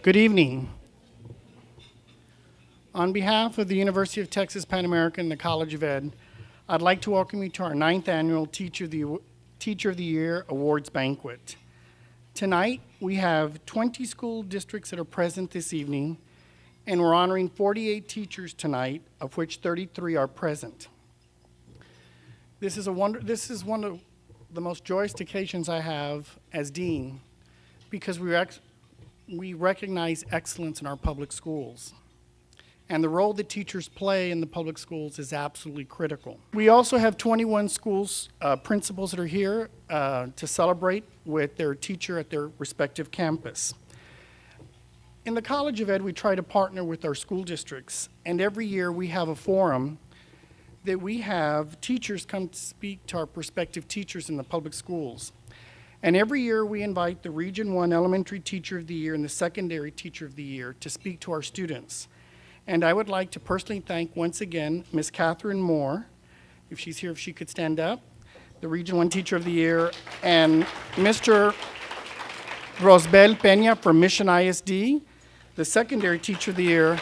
Good evening. On behalf of the University of Texas Pan American and the College of Ed, I'd like to welcome you to our 9th annual Teacher of the Year Awards Banquet. Tonight, we have 20 school districts that are present this evening, and we're honoring 48 teachers tonight, of which 33 are present. This is one of the most joyous occasions I have as dean, because we recognize excellence in our public schools. And the role that teachers play in the public schools is absolutely critical. We also have 21 schools, principals that are here to celebrate with their teacher at their respective campus. In the College of Ed, we try to partner with our school districts, and every year we have a forum that we have teachers come to speak to our prospective teachers in the public schools. And every year we invite the Region 1 Elementary Teacher of the Year and the Secondary Teacher of the Year to speak to our students. And I would like to personally thank once again Ms. Catherine Moore, if she's here, if she could stand up, the Region 1 Teacher of the Year, and Mr. Rosbel Peña from Mission ISD, the Secondary Teacher of the Year,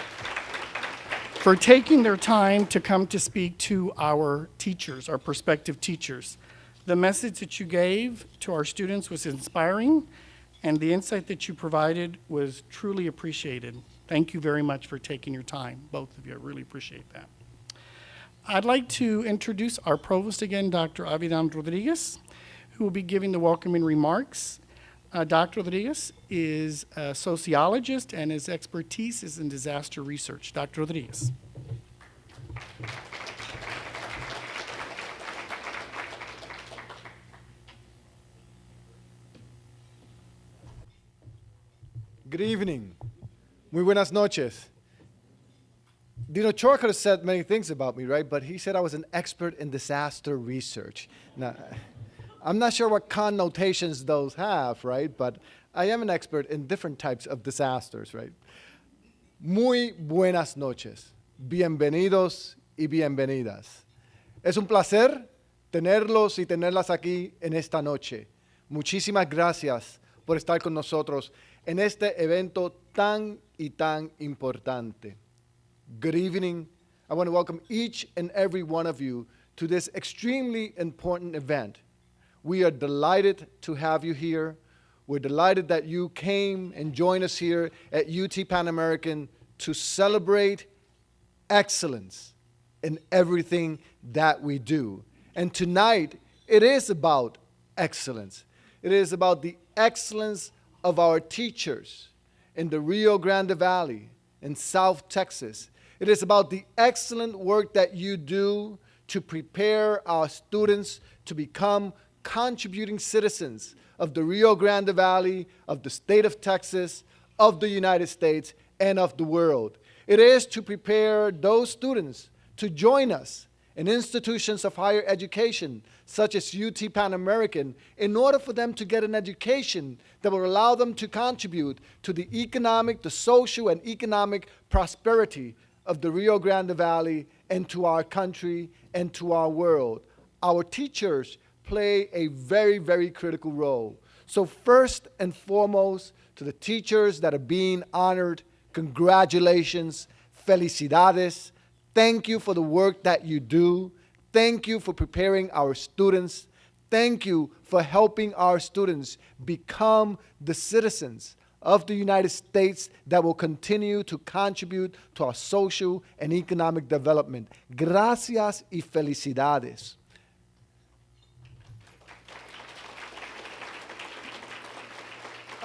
for taking their time to come to speak to our teachers, our prospective teachers. The message that you gave to our students was inspiring, and the insight that you provided was truly appreciated. Thank you very much for taking your time, both of you. I really appreciate that. I'd like to introduce our provost again, Dr. Avidan Rodriguez, who will be giving the welcoming remarks. Dr. Rodriguez is a sociologist, and his expertise is in disaster research. Dr. Rodriguez. Good evening. Muy buenas noches. Dean Ochoa could have said many things about me, right? But he said I was an expert in disaster research. Now, I'm not sure what connotations those have, right? But I am an expert in different types of disasters, right? Muy buenas noches. Bienvenidos y bienvenidas. Es un placer tenerlos y tenerlas aquí en esta noche. Muchísimas gracias por estar con nosotros en este evento tan y tan importante. Good evening. I want to welcome each and every one of you to this extremely important event. We are delighted to have you here. We're delighted that you came and joined us here at UT Pan American to celebrate excellence in everything that we do. And tonight, it is about excellence. It is about the excellence of our teachers in the Rio Grande Valley, in South Texas. It is about the excellent work that you do to prepare our students to become contributing citizens of the Rio Grande Valley, of the state of Texas, of the United States, and of the world. It is to prepare those students to join us in institutions of higher education, such as UT Pan American, in order for them to get an education that will allow them to contribute to the economic, the social, and economic prosperity of the Rio Grande Valley and to our country and to our world. Our teachers play a very, very critical role. So first and foremost, to the teachers that are being honored, congratulations, felicidades. Thank you for the work that you do. Thank you for preparing our students. Thank you for helping our students become the citizens of the United States that will continue to contribute to our social and economic development. Gracias y felicidades.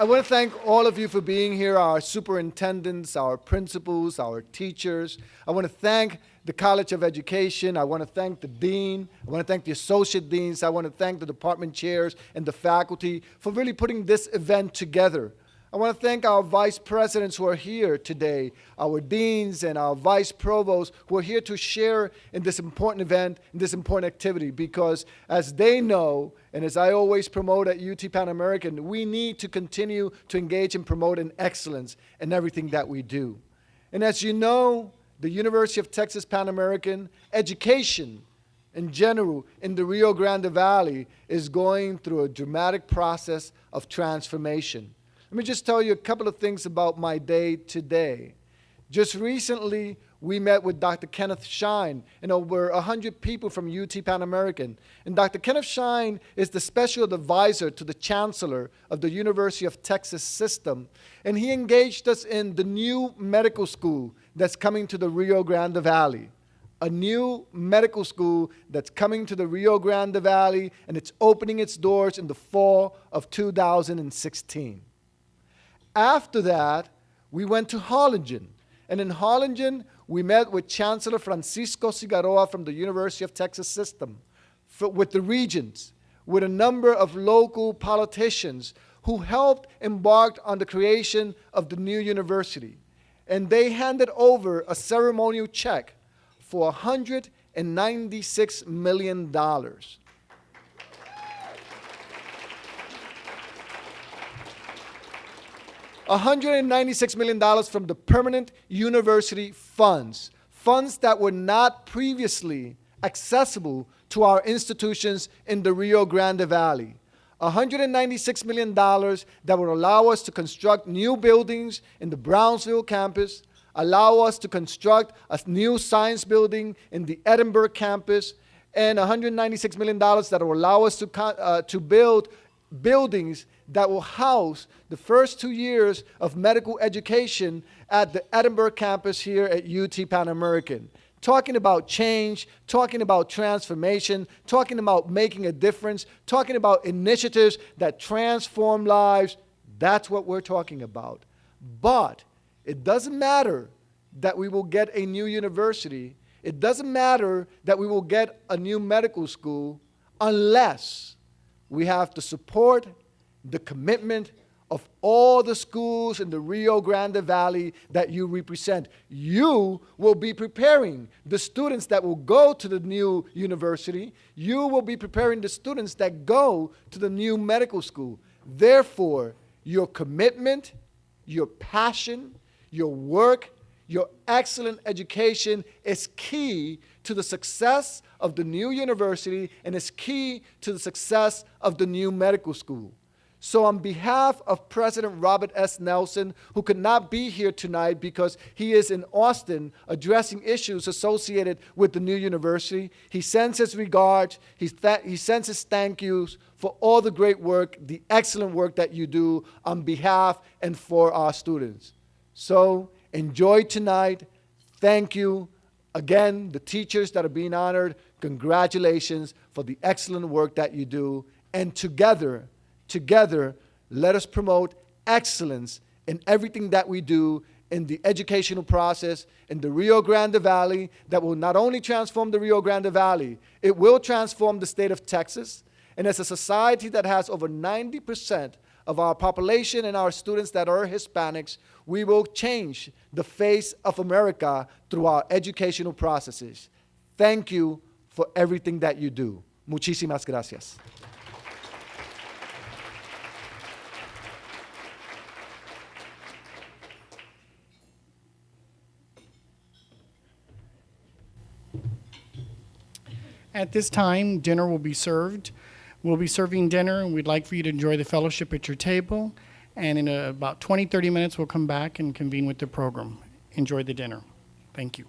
I want to thank all of you for being here, our superintendents, our principals, our teachers. I want to thank the College of Education. I want to thank the dean. I want to thank the associate deans. I want to thank the department chairs and the faculty for really putting this event together. I want to thank our vice presidents who are here today, our deans and our vice provosts who are here to share in this important event, in this important activity, because as they know, and as I always promote at UT Pan American, we need to continue to engage and promote in excellence in everything that we do. And as you know, the University of Texas Pan American education in general in the Rio Grande Valley is going through a dramatic process of transformation. Let me just tell you a couple of things about my day today. Just recently, we met with Dr. Kenneth Shine and over 100 people from UT Pan American. And Dr. Kenneth Shine is the special advisor to the chancellor of the University of Texas system. And he engaged us in the new medical school that's coming to the Rio Grande Valley. A new medical school that's coming to the Rio Grande Valley, and it's opening its doors in the fall of 2016. After that, we went to Harlingen. And in Harlingen, we met with Chancellor Francisco Cigarroa from the University of Texas system, with the regents, with a number of local politicians who helped embark on the creation of the new university. And they handed over a ceremonial check for $196 million. $196 million from the permanent university funds, funds that were not previously accessible to our institutions in the Rio Grande Valley. $196 million that would allow us to construct new buildings in the Brownsville campus, allow us to construct a new science building in the Edinburgh campus, and $196 million that will allow us to build buildings that will house the first 2 years of medical education at the Edinburgh campus here at UT Pan American. Talking about change, talking about transformation, talking about making a difference, talking about initiatives that transform lives. That's what we're talking about. But it doesn't matter that we will get a new university. It doesn't matter that we will get a new medical school unless we have the support, the commitment of all the schools in the Rio Grande Valley that you represent. You will be preparing the students that will go to the new university. You will be preparing the students that go to the new medical school. Therefore, your commitment, your passion, your work, your excellent education is key to the success of the new university and is key to the success of the new medical school. So on behalf of President Robert S. Nelson, who could not be here tonight because he is in Austin addressing issues associated with the new university, he sends his regards, he sends his thank yous for all the great work, the excellent work that you do on behalf and for our students. So enjoy tonight. Thank you. Again, the teachers that are being honored, congratulations for the excellent work that you do. And together, let us promote excellence in everything that we do in the educational process in the Rio Grande Valley that will not only transform the Rio Grande Valley, it will transform the state of Texas. And as a society that has over 90% of our population and our students that are Hispanics, we will change the face of America through our educational processes. Thank you for everything that you do. Muchísimas gracias. At this time, dinner will be served. We'll be serving dinner, and we'd like for you to enjoy the fellowship at your table. And in about 20, 30 minutes, we'll come back and convene with the program. Enjoy the dinner. Thank you.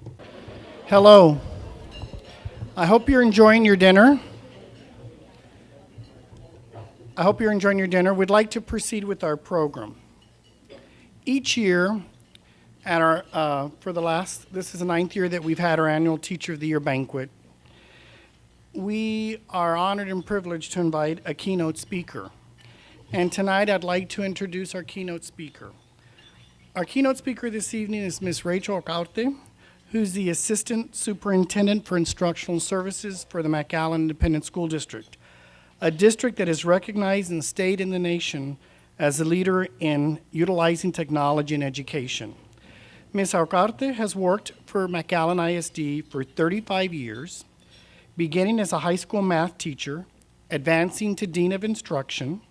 Hello. I hope you're enjoying your dinner. We'd like to proceed with our program. Each year, at this is the 9th year that we've had our annual Teacher of the Year banquet. We are honored and privileged to invite a keynote speaker. And tonight I'd like to introduce our keynote speaker. Our keynote speaker this evening is Ms. Rachel Acarte, who's the Assistant Superintendent for Instructional Services for the McAllen Independent School District, a district that is recognized in the state and the nation as a leader in utilizing technology in education. Ms. Acarte has worked for McAllen ISD for 35 years, beginning as a high school math teacher, advancing to Dean of Instruction,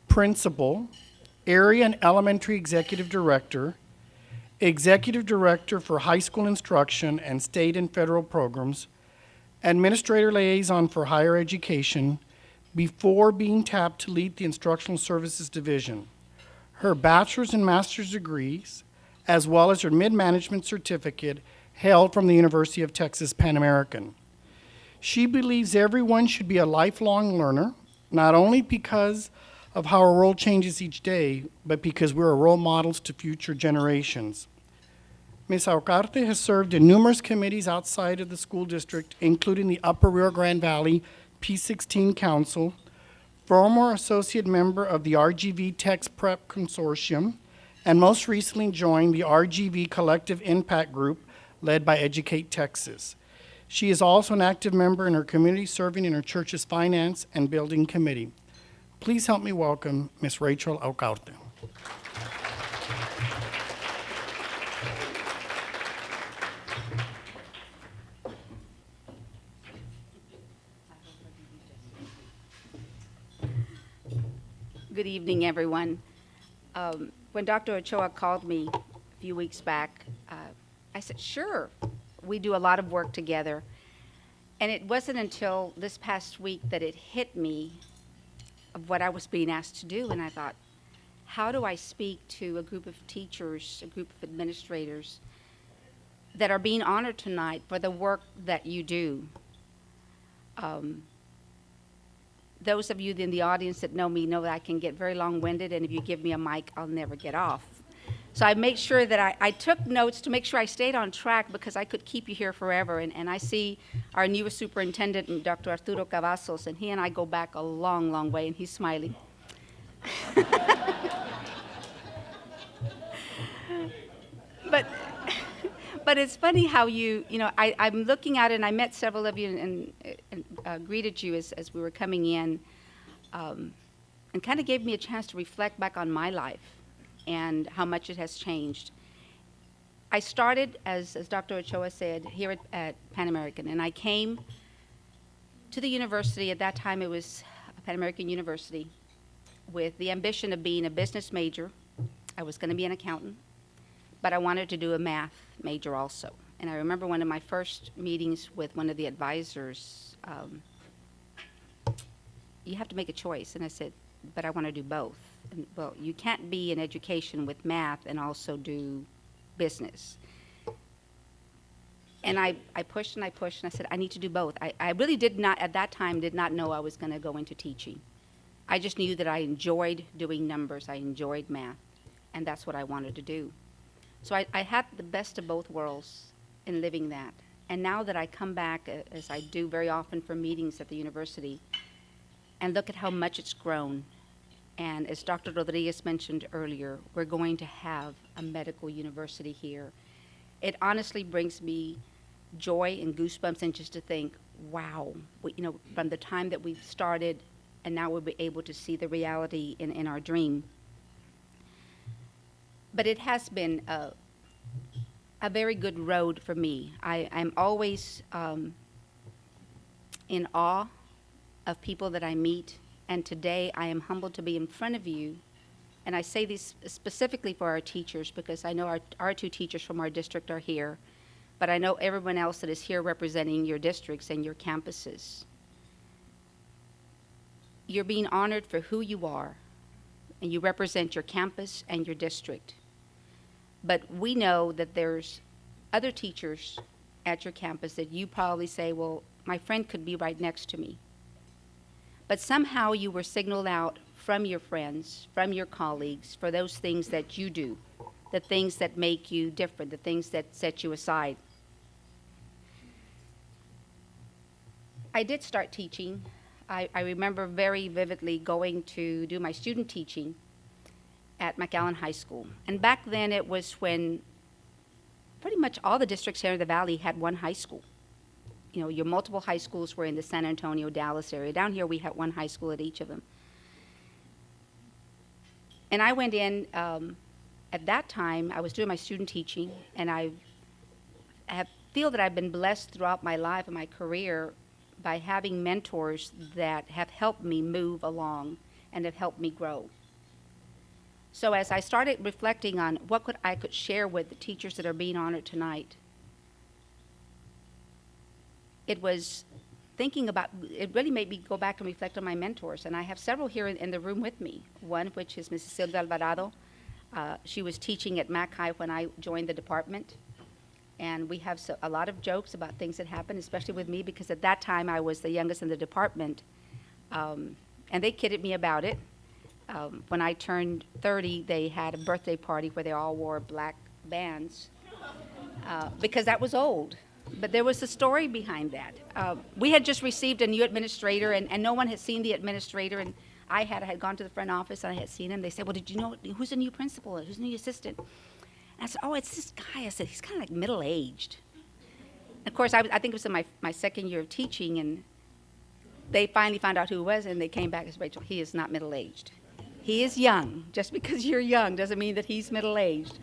Principal, Area and Elementary Executive Director for High School Instruction and State and Federal Programs, Administrator Liaison for Higher Education, before being tapped to lead the Instructional Services Division. her bachelor's and master's degrees, as well as her mid-management certificate held from the University of Texas Pan American. She believes everyone should be a lifelong learner, not only because of how our world changes each day, but because we're role models to future generations. Ms. Alcarte has served in numerous committees outside of the school district, including the Upper Rio Grande Valley P16 Council, former associate member of the RGV Tex Prep Consortium, and most recently joined the RGV Collective Impact Group led by Educate Texas. She is also an active member in her community, serving in her church's Finance and Building Committee. Please help me welcome Ms. Rachel Alcarte. Good evening, everyone. When Dr. Ochoa called me a few weeks back, I said, sure, we do a lot of work together. And it wasn't until this past week that it hit me of what I was being asked to do. And I thought, how do I speak to a group of teachers, a group of administrators that are being honored tonight for the work that you do? Those of you in the audience that know me know that I can get very long-winded, and if you give me a mic, I'll never get off. So I made sure that I took notes to make sure I stayed on track, because I could keep you here forever. And I see our newest superintendent, Dr. Arturo Cavazos, and he and I go back a long, long way, and he's smiling. But it's funny how I'm looking at it, and I met several of you and greeted you as we were coming in, and kind of gave me a chance to reflect back on my life and how much it has changed. I started, as Dr. Ochoa said, here at Pan American, and I came to the university. At that time, it was Pan American University, with the ambition of being a business major. I was going to be an accountant, but I wanted to do a math major also. And I remember one of my first meetings with one of the advisors, you have to make a choice. And I said, but I want to do both. And, well, you can't be in education with math and also do business. And I pushed and I pushed, and I said, I need to do both. I really did not, at that time, did not know I was going to go into teaching. I just knew that I enjoyed doing numbers. I enjoyed math, and that's what I wanted to do. So I had the best of both worlds in living that. And now that I come back, as I do very often for meetings at the university, and look at how much it's grown, and as Dr. Rodriguez mentioned earlier, we're going to have a medical university here. It honestly brings me joy and goosebumps, and just to think, wow, from the time that we've started, and now we'll be able to see the reality in our dream. But it has been a very good road for me. I'm always in awe of people that I meet, and today I am humbled to be in front of you. And I say this specifically for our teachers, because I know our two teachers from our district are here, but I know everyone else that is here representing your districts and your campuses. You're being honored for who you are, and you represent your campus and your district. But we know that there's other teachers at your campus that you probably say, well, my friend could be right next to me. But somehow you were signaled out from your friends, from your colleagues, for those things that you do, the things that make you different, the things that set you aside. I did start teaching. I remember very vividly going to do my student teaching at McAllen High School. And back then it was when pretty much all the districts here in the Valley had one high school. Your multiple high schools were in the San Antonio, Dallas area. Down here we had one high school at each of them. And I went in, at that time, I was doing my student teaching, and I feel that I've been blessed throughout my life and my career by having mentors that have helped me move along and have helped me grow. So as I started reflecting on what I could share with the teachers that are being honored tonight, it was thinking about, it really made me go back and reflect on my mentors. And I have several here in the room with me. One, which is Mrs. Silvia Alvarado, She was teaching at Mac High when I joined the department. And we have a lot of jokes about things that happened, especially with me, because at that time I was the youngest in the department. And they kidded me about it. When I turned 30, they had a birthday party where they all wore black bands because that was old. But there was a story behind that. We had just received a new administrator, and no one had seen the administrator. And I had gone to the front office, and I had seen him. They said, well, did you know who's the new principal? Who's the new assistant? And I said, oh, it's this guy. I said, he's kind of like middle-aged. Of course, I think it was in my second year of teaching, and they finally found out who it was, and they came back and said, Rachel, he is not middle-aged. He is young. Just because you're young doesn't mean that he's middle-aged.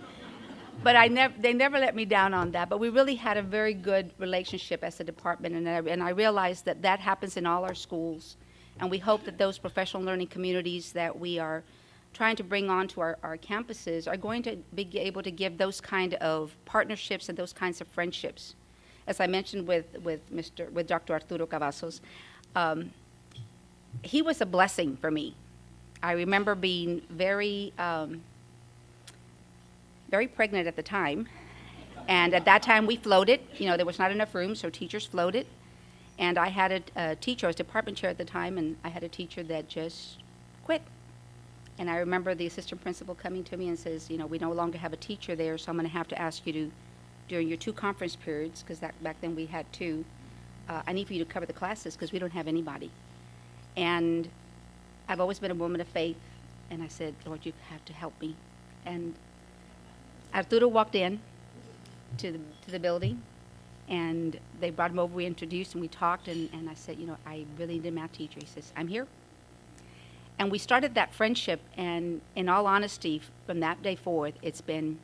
But they never let me down on that. But we really had a very good relationship as a department, and I realized that that happens in all our schools. And we hope that those professional learning communities that we are trying to bring onto our campuses are going to be able to give those kind of partnerships and those kinds of friendships. As I mentioned with Dr. Arturo Cavazos, he was a blessing for me. I remember being very pregnant at the time. And at that time we floated. You know, there was not enough room, so teachers floated. And I had a teacher, I was department chair at the time, and I had a teacher that just quit. And I remember the assistant principal coming to me and says, you know, we no longer have a teacher there, so I'm going to have to ask you to, during your 2 conference periods, because back then we had 2, I need for you to cover the classes because we don't have anybody. And I've always been a woman of faith, and I said, Lord, you have to help me. And Arturo walked in to the building, and they brought him over, we introduced, and we talked, and I said, you know, I really need a math teacher. He says, I'm here. And we started that friendship, and in all honesty, from that day forward, it's been,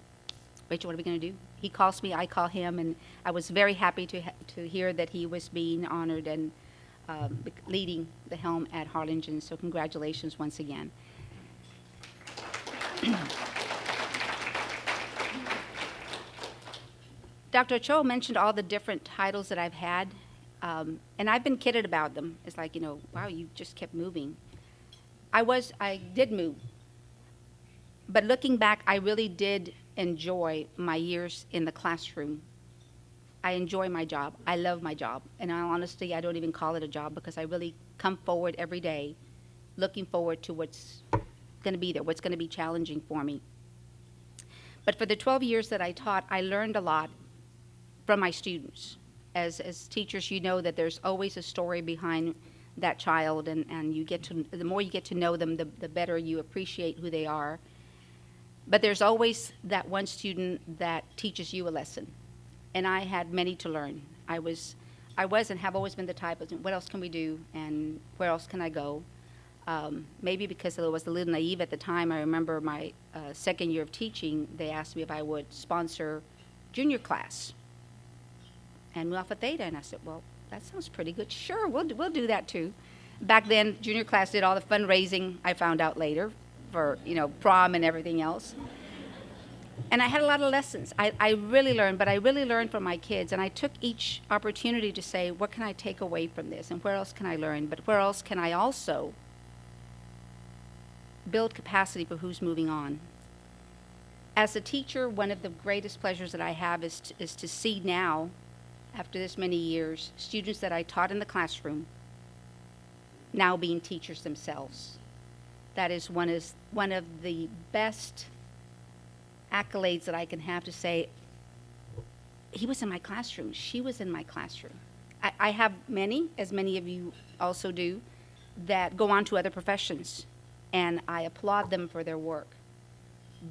Rachel, what are we going to do? He calls me, I call him, and I was very happy to hear that he was being honored and leading the helm at Harlingen, so congratulations once again. Dr. Ochoa mentioned all the different titles that I've had, and I've been kidded about them. It's like, you know, wow, you just kept moving. I did move. But looking back, I really did enjoy my years in the classroom. I enjoy my job. I love my job. And honestly, I don't even call it a job because I really come forward every day looking forward to what's going to be there, what's going to be challenging for me. But for the 12 years that I taught, I learned a lot from my students. As teachers, you know that there's always a story behind that child, and the more you get to know them, the better you appreciate who they are. But there's always that one student that teaches you a lesson. And I had many to learn. I was and have always been the type of, what else can we do, and where else can I go? Maybe because I was a little naive at the time, I remember my second year of teaching, they asked me if I would sponsor junior class and Mu Alpha Theta, and I said, well, that sounds pretty good. Sure, we'll do that too. Back then, junior class did all the fundraising, I found out later, for, you know, prom and everything else. And I had a lot of lessons. I really learned, but I really learned from my kids, and I took each opportunity to say, what can I take away from this, and where else can I learn, but where else can I also build capacity for who's moving on. As a teacher, one of the greatest pleasures that I have is to see now, after this many years, students that I taught in the classroom now being teachers themselves. That is one of the best accolades that I can have, to say, he was in my classroom, she was in my classroom. I have many, as many of you also do, that go on to other professions, and I applaud them for their work.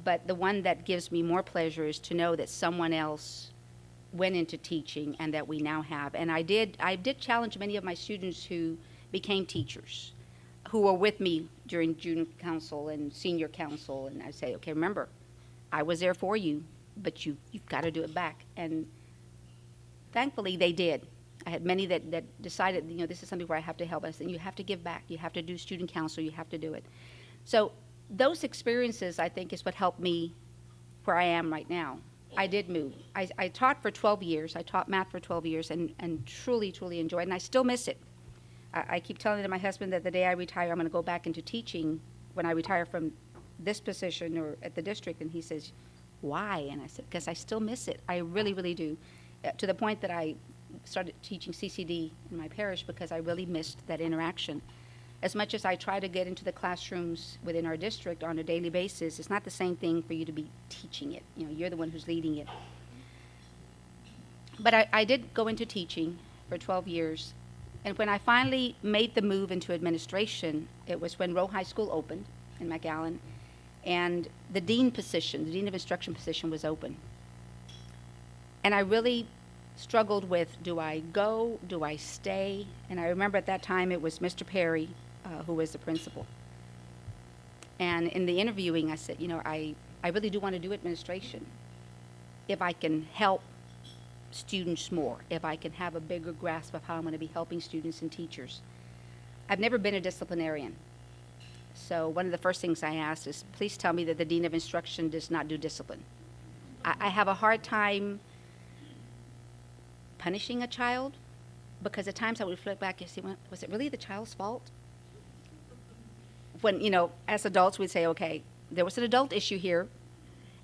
But the one that gives me more pleasure is to know that someone else went into teaching and that we now have. And I did challenge many of my students who became teachers, who were with me during junior council and senior council, and I say, okay, remember, I was there for you, but you've got to do it back. And thankfully they did. I had many that decided, you know, this is something where I have to help us, and you have to give back. You have to do student council. You have to do it. So those experiences, I think, is what helped me where I am right now. I did move. I taught for 12 years. I taught math for 12 years and truly, truly enjoyed it, and I still miss it. I keep telling my husband that the day I retire, I'm going to go back into teaching when I retire from this position or at the district? And he says, why? And I said, because I still miss it. I really, really do. To the point that I started teaching CCD in my parish because I really missed that interaction. As much as I try to get into the classrooms within our district on a daily basis, it's not the same thing for you to be teaching it. You know, you're the one who's leading it. But I did go into teaching for 12 years. And when I finally made the move into administration, it was when Rowe High School opened in McAllen, and the dean position, the dean of instruction position, was open. And I really struggled with, do I go, do I stay? And I remember at that time it was Mr. Perry, who was the principal. And in the interviewing, I said, you know, I really do want to do administration if I can help students more, if I can have a bigger grasp of how I'm going to be helping students and teachers. I've never been a disciplinarian. So one of the first things I asked is, please tell me that the Dean of Instruction does not do discipline. I have a hard time punishing a child because at times I would flip back and say, well, was it really the child's fault? When, you know, as adults we'd say, okay, there was an adult issue here.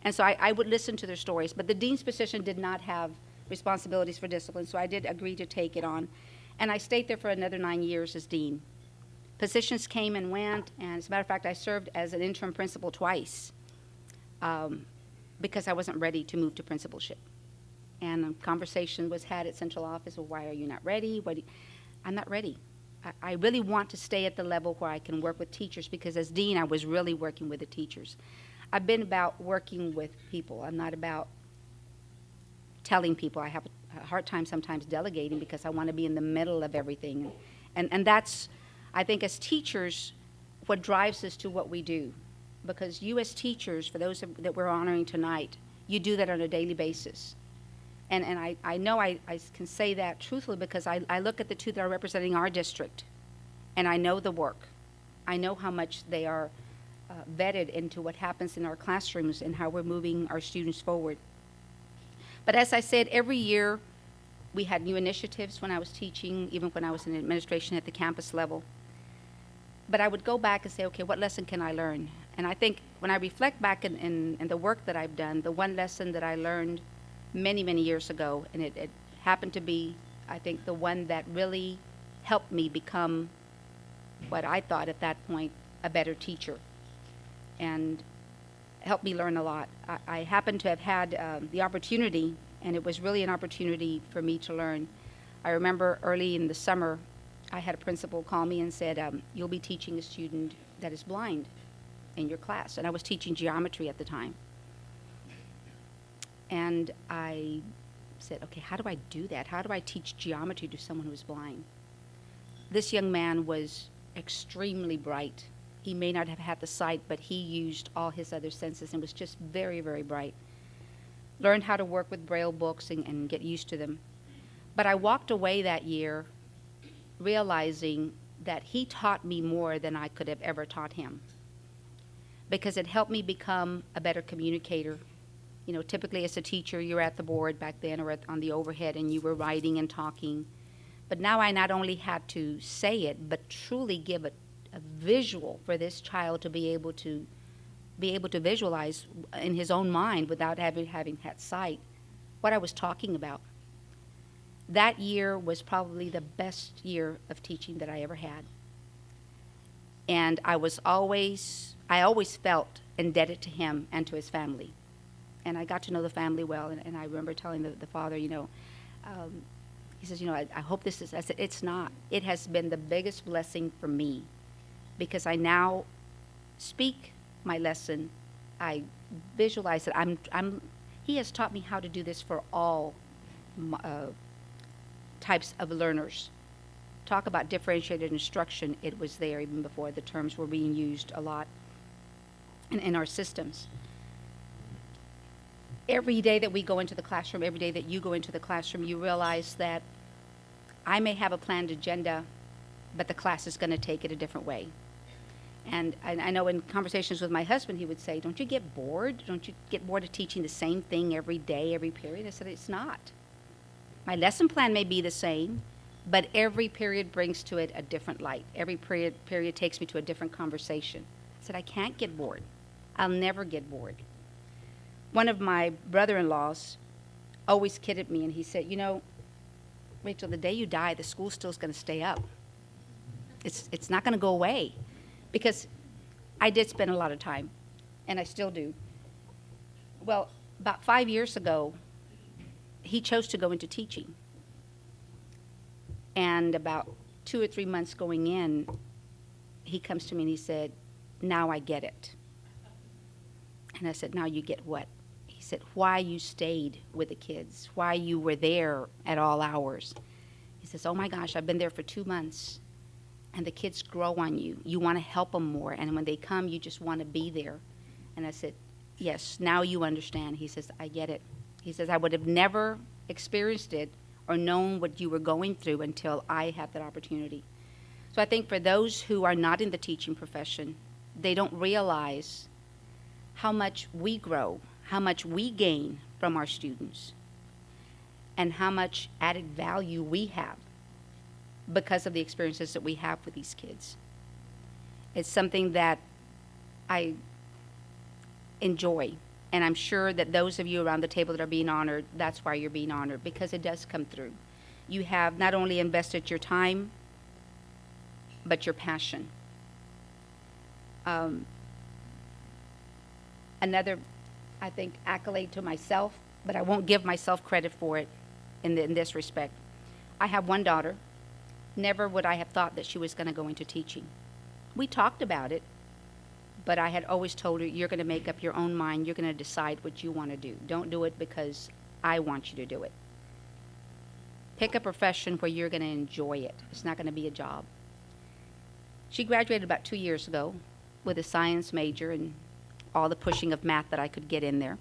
And so I would listen to their stories. But the dean's position did not have responsibilities for discipline, so I did agree to take it on. And I stayed there for another 9 years as dean. Positions came and went, and as a matter of fact, I served as an interim principal twice because I wasn't ready to move to principalship. And a conversation was had at central office, well, why are you not ready? I'm not ready. I really want to stay at the level where I can work with teachers, because as dean, I was really working with the teachers. I've been about working with people. I'm not about telling people. I have a hard time sometimes delegating because I want to be in the middle of everything. And that's, I think, as teachers, what drives us to what we do. Because you as teachers, for those that we're honoring tonight, you do that on a daily basis. And I know I can say that truthfully because I look at the two that are representing our district, and I know the work. I know how much they are vetted into what happens in our classrooms and how we're moving our students forward. But as I said, every year we had new initiatives when I was teaching, even when I was in administration at the campus level. But I would go back and say, okay, what lesson can I learn? And I think when I reflect back in the work that I've done, the one lesson that I learned many, many years ago, and it happened to be, I think, the one that really helped me become what I thought at that point, a better teacher, and helped me learn a lot. I happened to have had the opportunity, and it was really an opportunity for me to learn. I remember early in the summer, I had a principal call me and said, you'll be teaching a student that is blind in your class. And I was teaching geometry at the time. And I said, okay, how do I do that? How do I teach geometry to someone who's blind? This young man was extremely bright. He may not have had the sight, but he used all his other senses and was just very, very bright. Learned how to work with Braille books and get used to them. But I walked away that year realizing that he taught me more than I could have ever taught him, because it helped me become a better communicator. You know, typically as a teacher, you're at the board back then or on the overhead and you were writing and talking. But now I not only had to say it, but truly give a visual for this child to be able to visualize in his own mind without having had sight what I was talking about. That year was probably the best year of teaching that I ever had. And I always felt indebted to him and to his family. And I got to know the family well, and I remember telling the father, you know, he says, you know, I hope this is, I said, it's not. It has been the biggest blessing for me, because I now speak my lesson. I visualize it. He has taught me how to do this for all types of learners. Talk about differentiated instruction. It was there even before the terms were being used a lot in our systems. Every day that we go into the classroom, every day that you go into the classroom, you realize that I may have a planned agenda, but the class is going to take it a different way. And I know in conversations with my husband, he would say, don't you get bored? Don't you get bored of teaching the same thing every day, every period? I said, it's not. My lesson plan may be the same, but every period brings to it a different light. Every period takes me to a different conversation. I said, I can't get bored. I'll never get bored. One of my brother-in-laws always kidded me, and he said, you know, Rachel, the day you die, the school's still going to stay up. It's not going to go away. Because I did spend a lot of time, and I still do. Well, about 5 years ago, he chose to go into teaching. And about 2 or 3 months going in, he comes to me and he said, now I get it. And I said, now you get what? He said, why you stayed with the kids, why you were there at all hours. He says, oh my gosh, I've been there for 2 months, and the kids grow on you. You want to help them more, and when they come, you just want to be there. And I said, yes, now you understand. He says, I get it. He says, I would have never experienced it or known what you were going through until I had that opportunity. So I think for those who are not in the teaching profession, they don't realize how much we grow, how much we gain from our students, and how much added value we have because of the experiences that we have with these kids. It's something that I enjoy, and I'm sure that those of you around the table that are being honored, that's why you're being honored, because it does come through. You have not only invested your time, but your passion. Another, I think, accolade to myself, but I won't give myself credit for it in this respect. I have one daughter. Never would I have thought that she was going to go into teaching. We talked about it, but I had always told her, you're going to make up your own mind. You're going to decide what you want to do. Don't do it because I want you to do it. Pick a profession where you're going to enjoy it. It's not going to be a job. She graduated about 2 years ago with a science major and all the pushing of math that I could get in there.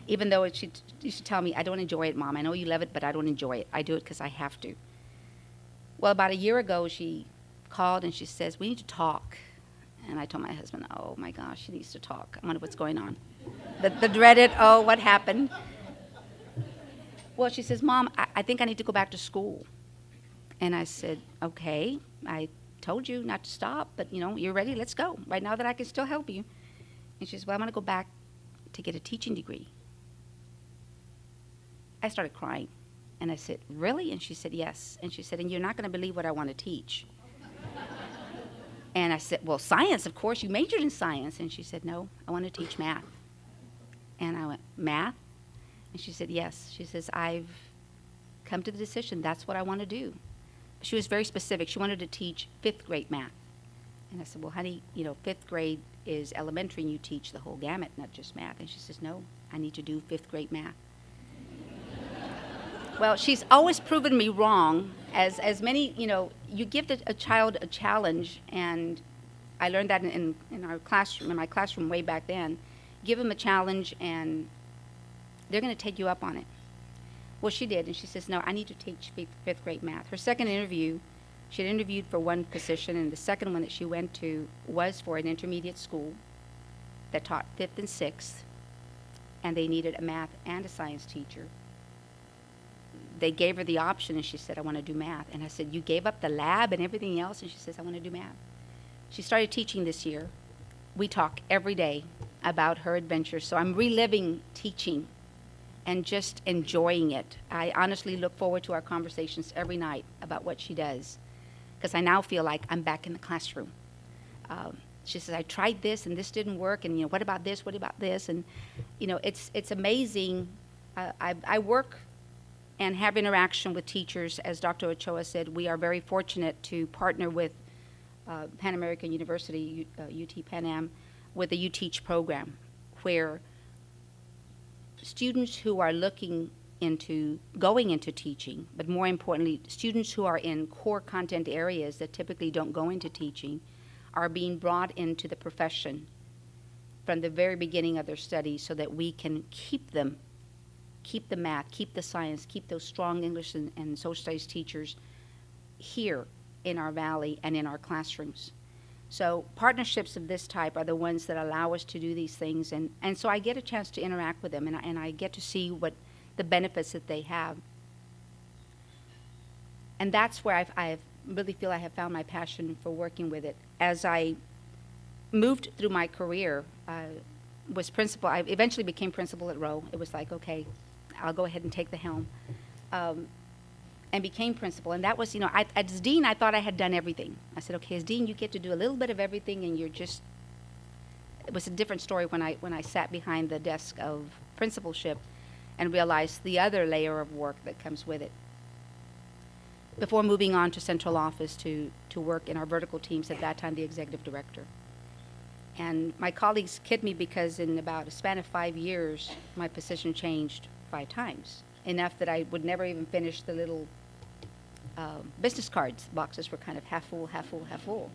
Even though she used to tell me, I don't enjoy it, Mom. I know you love it, but I don't enjoy it. I do it because I have to. Well, about a year ago, she called and she says, we need to talk. And I told my husband, oh my gosh, she needs to talk. I wonder what's going on. The dreaded, oh, what happened? Well, she says, Mom, I think I need to go back to school. And I said, okay, I told you not to stop, but you're ready, let's go. Right now that I can still help you. And she says, well, I'm going to go back to get a teaching degree. I started crying. And I said, really? And she said, yes. And she said, and you're not going to believe what I want to teach. And I said, well, science, of course. You majored in science. And she said, no, I want to teach math. And I went, math? And she said, yes. She says, I've come to the decision. That's what I want to do. She was very specific. She wanted to teach 5th grade math. And I said, well, honey, 5th grade is elementary, and you teach the whole gamut, not just math. And she says, no, I need to do 5th grade math. Well, she's always proven me wrong. As many, you give a child a challenge, and I learned that in our classroom, in my classroom way back then. Give them a challenge, and they're going to take you up on it. Well, she did, and she says, no, I need to teach 5th grade math. Her second interview, she had interviewed for one position, and the second one that she went to was for an intermediate school that taught 5th and 6th, and they needed a math and a science teacher. They gave her the option, and she said, I want to do math. And I said, you gave up the lab and everything else? And she says, I want to do math. She started teaching this year. We talk every day about her adventures, so I'm reliving teaching and just enjoying it. I honestly look forward to our conversations every night about what she does, because I now feel like I'm back in the classroom. She says, I tried this, and this didn't work, and what about this, what about this? And it's amazing. I work and have interaction with teachers. As Dr. Ochoa said, we are very fortunate to partner with Pan American University, UT-Pan-Am, with the UTeach program, where students who are looking into going into teaching, but more importantly, students who are in core content areas that typically don't go into teaching, are being brought into the profession from the very beginning of their studies so that we can keep them, keep the math, keep the science, keep those strong English and social studies teachers here in our valley and in our classrooms. So partnerships of this type are the ones that allow us to do these things, and so I get a chance to interact with them, and I get to see what the benefits that they have. And that's where I really feel I have found my passion for working with it. As I moved through my career, was principal. I eventually became principal at Rowe. It was like, okay, I'll go ahead and take the helm. And became principal. And that was, as dean, I thought I had done everything. I said, okay, as dean, you get to do a little bit of everything, and it was a different story when I sat behind the desk of principalship and realized the other layer of work that comes with it. Before moving on to central office to work in our vertical teams, at that time the executive director. And my colleagues kid me because in about a span of 5 years, my position changed 5 times, enough that I would never even finish the little business cards. Boxes were kind of half full, half full, half full.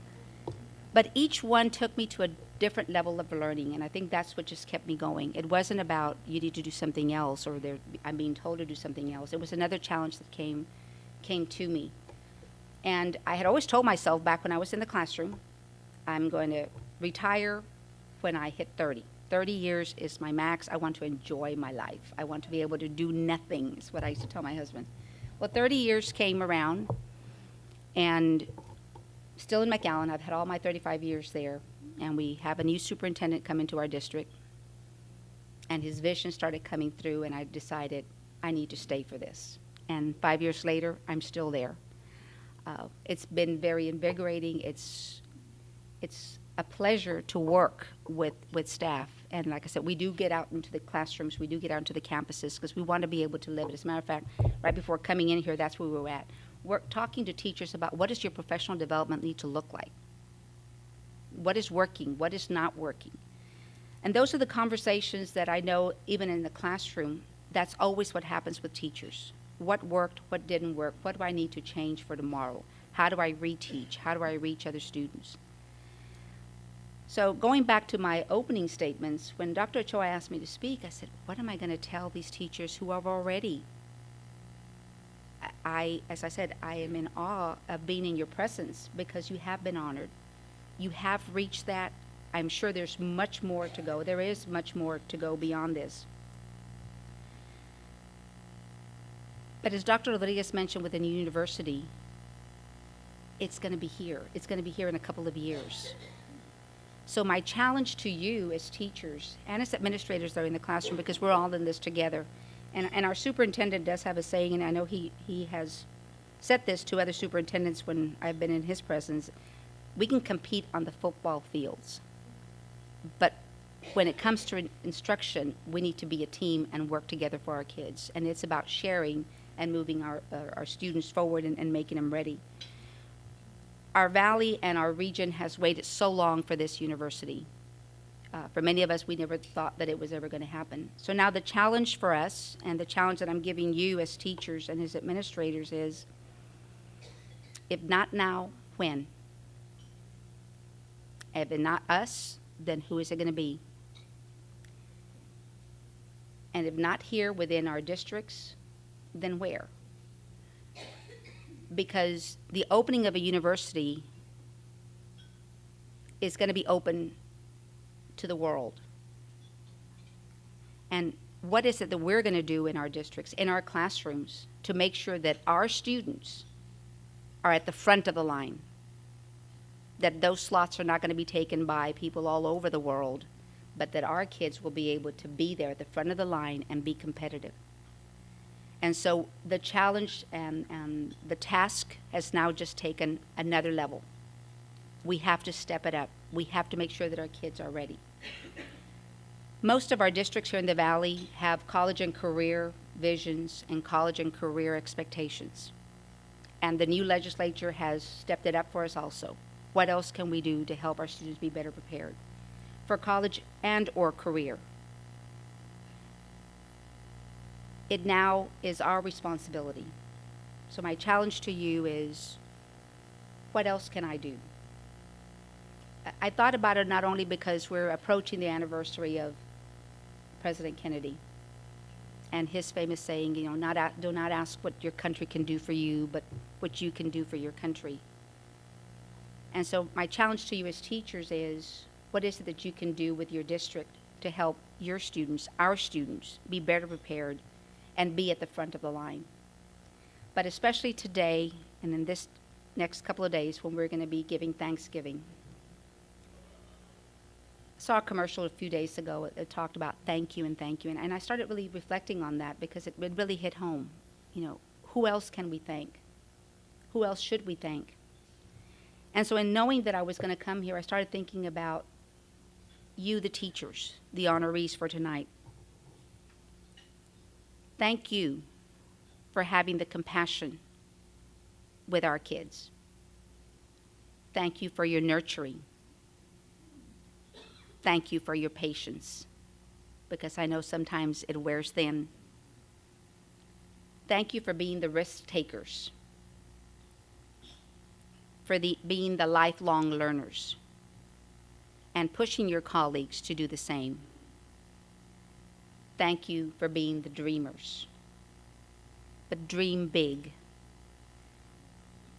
But each one took me to a different level of learning, and I think that's what just kept me going. It wasn't about you need to do something else or I'm being told to do something else. It was another challenge that came to me. And I had always told myself back when I was in the classroom, I'm going to retire when I hit 30. 30 years is my max. I want to enjoy my life. I want to be able to do nothing, is what I used to tell my husband. Well, 30 years came around, and still in McAllen. I've had all my 35 years there, and we have a new superintendent come into our district, and his vision started coming through, and I decided I need to stay for this. And 5 years later, I'm still there. It's been very invigorating. It's a pleasure to work with staff. And like I said, we do get out into the classrooms, we do get out into the campuses, because we want to be able to live it. As a matter of fact, right before coming in here, that's where we were at. We're talking to teachers about what does your professional development need to look like? What is working? What is not working? And those are the conversations that I know, even in the classroom, that's always what happens with teachers. What worked? What didn't work? What do I need to change for tomorrow? How do I reteach? How do I reach other students? So going back to my opening statements, when Dr. Ochoa asked me to speak, I said, what am I going to tell these teachers who have already? As I said, I am in awe of being in your presence because you have been honored. You have reached that. I'm sure there's much more to go. There is much more to go beyond this. But as Dr. Rodriguez mentioned within the university, it's going to be here. It's going to be here in a couple of years. So my challenge to you as teachers and as administrators that are in the classroom, because we're all in this together, and our superintendent does have a saying, and I know he has said this to other superintendents when I've been in his presence, we can compete on the football fields. But when it comes to instruction, we need to be a team and work together for our kids. And it's about sharing and moving our students forward and making them ready. Our valley and our region has waited so long for this university. For many of us, we never thought that it was ever going to happen. So now the challenge for us, and the challenge that I'm giving you as teachers and as administrators is, if not now, when? If not us, then who is it going to be? And if not here within our districts, then where? Because the opening of a university is going to be open to the world. And what is it that we're going to do in our districts, in our classrooms, to make sure that our students are at the front of the line, that those slots are not going to be taken by people all over the world, but that our kids will be able to be there at the front of the line and be competitive. And so the challenge and the task has now just taken another level. We have to step it up. We have to make sure that our kids are ready. Most of our districts here in the Valley have college and career visions and college and career expectations. And the new legislature has stepped it up for us also. What else can we do to help our students be better prepared for college and or career? It now is our responsibility. So my challenge to you is, what else can I do? I thought about it not only because we're approaching the anniversary of President Kennedy and his famous saying, do not ask what your country can do for you, but what you can do for your country. And so my challenge to you as teachers is, what is it that you can do with your district to help your students, our students, be better prepared and be at the front of the line? But especially today and in this next couple of days when we're going to be giving Thanksgiving, saw a commercial a few days ago. It talked about thank you and thank you. And I started really reflecting on that because it really hit home. You know, who else can we thank? Who else should we thank? And so in knowing that I was going to come here, I started thinking about you, the teachers, the honorees for tonight. Thank you for having the compassion with our kids. Thank you for your nurturing. Thank you for your patience, because I know sometimes it wears thin. Thank you for being the risk takers, for being the lifelong learners, and pushing your colleagues to do the same. Thank you for being the dreamers. But dream big.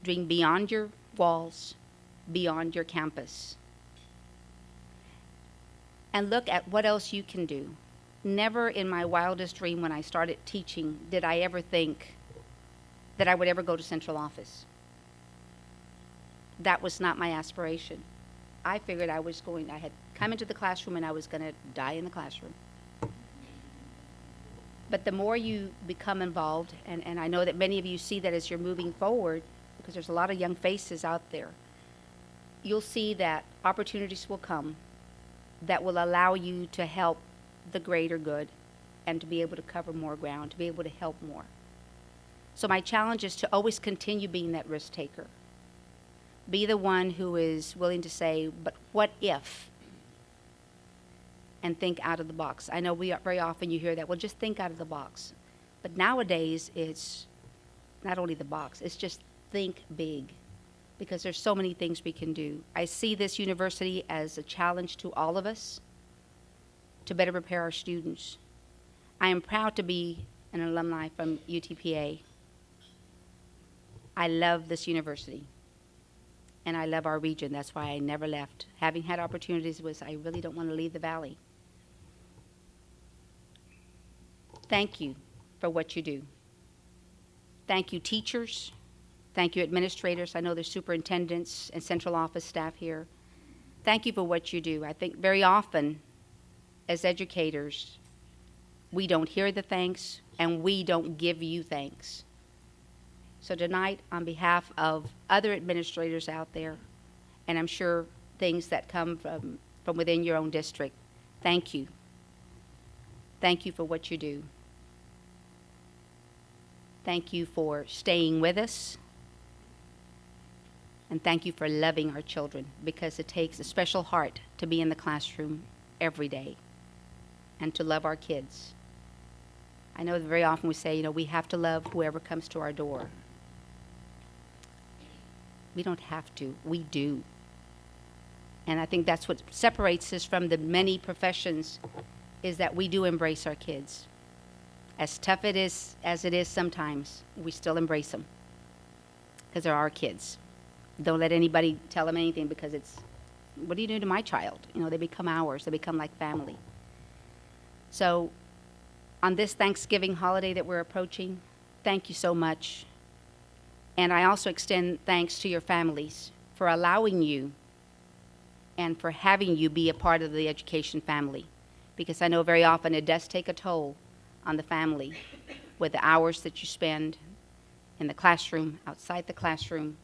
Dream beyond your walls, beyond your campus. And look at what else you can do. Never in my wildest dream when I started teaching did I ever think that I would ever go to central office. That was not my aspiration. I figured I had come into the classroom and I was going to die in the classroom. But the more you become involved, and I know that many of you see that as you're moving forward, because there's a lot of young faces out there, you'll see that opportunities will come that will allow you to help the greater good and to be able to cover more ground, to be able to help more. So my challenge is to always continue being that risk taker. Be the one who is willing to say, but what if? And think out of the box. I know very often you hear that, well, just think out of the box. But nowadays, it's not only the box, it's just think big, because there's so many things we can do. I see this university as a challenge to all of us to better prepare our students. I am proud to be an alumni from UTPA. I love this university, and I love our region. That's why I never left. Having had opportunities I really don't want to leave the valley. Thank you for what you do. Thank you, teachers. Thank you, administrators. I know there's superintendents and central office staff here. Thank you for what you do. I think very often, as educators, we don't hear the thanks, and we don't give you thanks. So tonight, on behalf of other administrators out there, and I'm sure things that come from within your own district, thank you. Thank you for what you do. Thank you for staying with us. And thank you for loving our children, because it takes a special heart to be in the classroom every day and to love our kids. I know that very often we say, we have to love whoever comes to our door. We don't have to, we do. And I think that's what separates us from the many professions, is that we do embrace our kids. As tough as it is sometimes, we still embrace them, because they're our kids. Don't let anybody tell them anything, because it's, what do you do to my child? They become ours. They become like family. So on this Thanksgiving holiday that we're approaching, thank you so much. And I also extend thanks to your families for allowing you and for having you be a part of the education family, because I know very often it does take a toll on the family with the hours that you spend in the classroom, outside the classroom,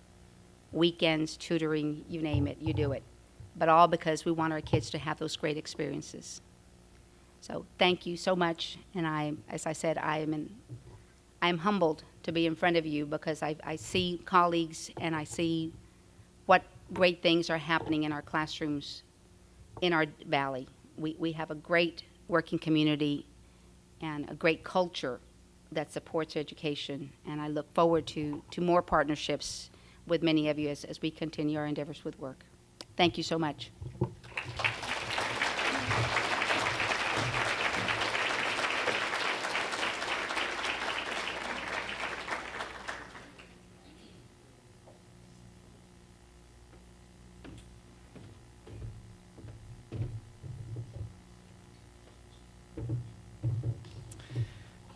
weekends, tutoring, you name it, you do it. But all because we want our kids to have those great experiences. So thank you so much. And as I said, I am humbled to be in front of you, because I see colleagues and I see what great things are happening in our classrooms in our valley. We have a great working community and a great culture that supports education. And I look forward to more partnerships with many of you as we continue our endeavors with work. Thank you so much.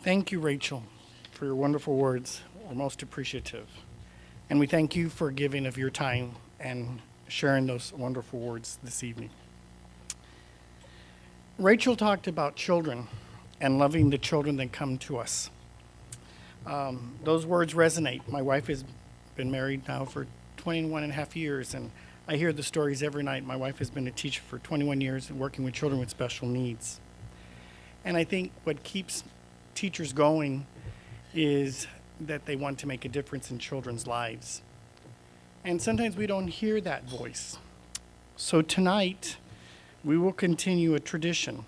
Thank you, Rachel, for your wonderful words. We're most appreciative. And we thank you for giving of your time and sharing those wonderful words this evening. Rachel talked about children and loving the children that come to us. Those words resonate. My wife has been married now for 21 and a half years, and I hear the stories every night. My wife has been a teacher for 21 years and working with children with special needs. And I think what keeps teachers going is that they want to make a difference in children's lives. And sometimes we don't hear that voice. So tonight, we will continue a tradition.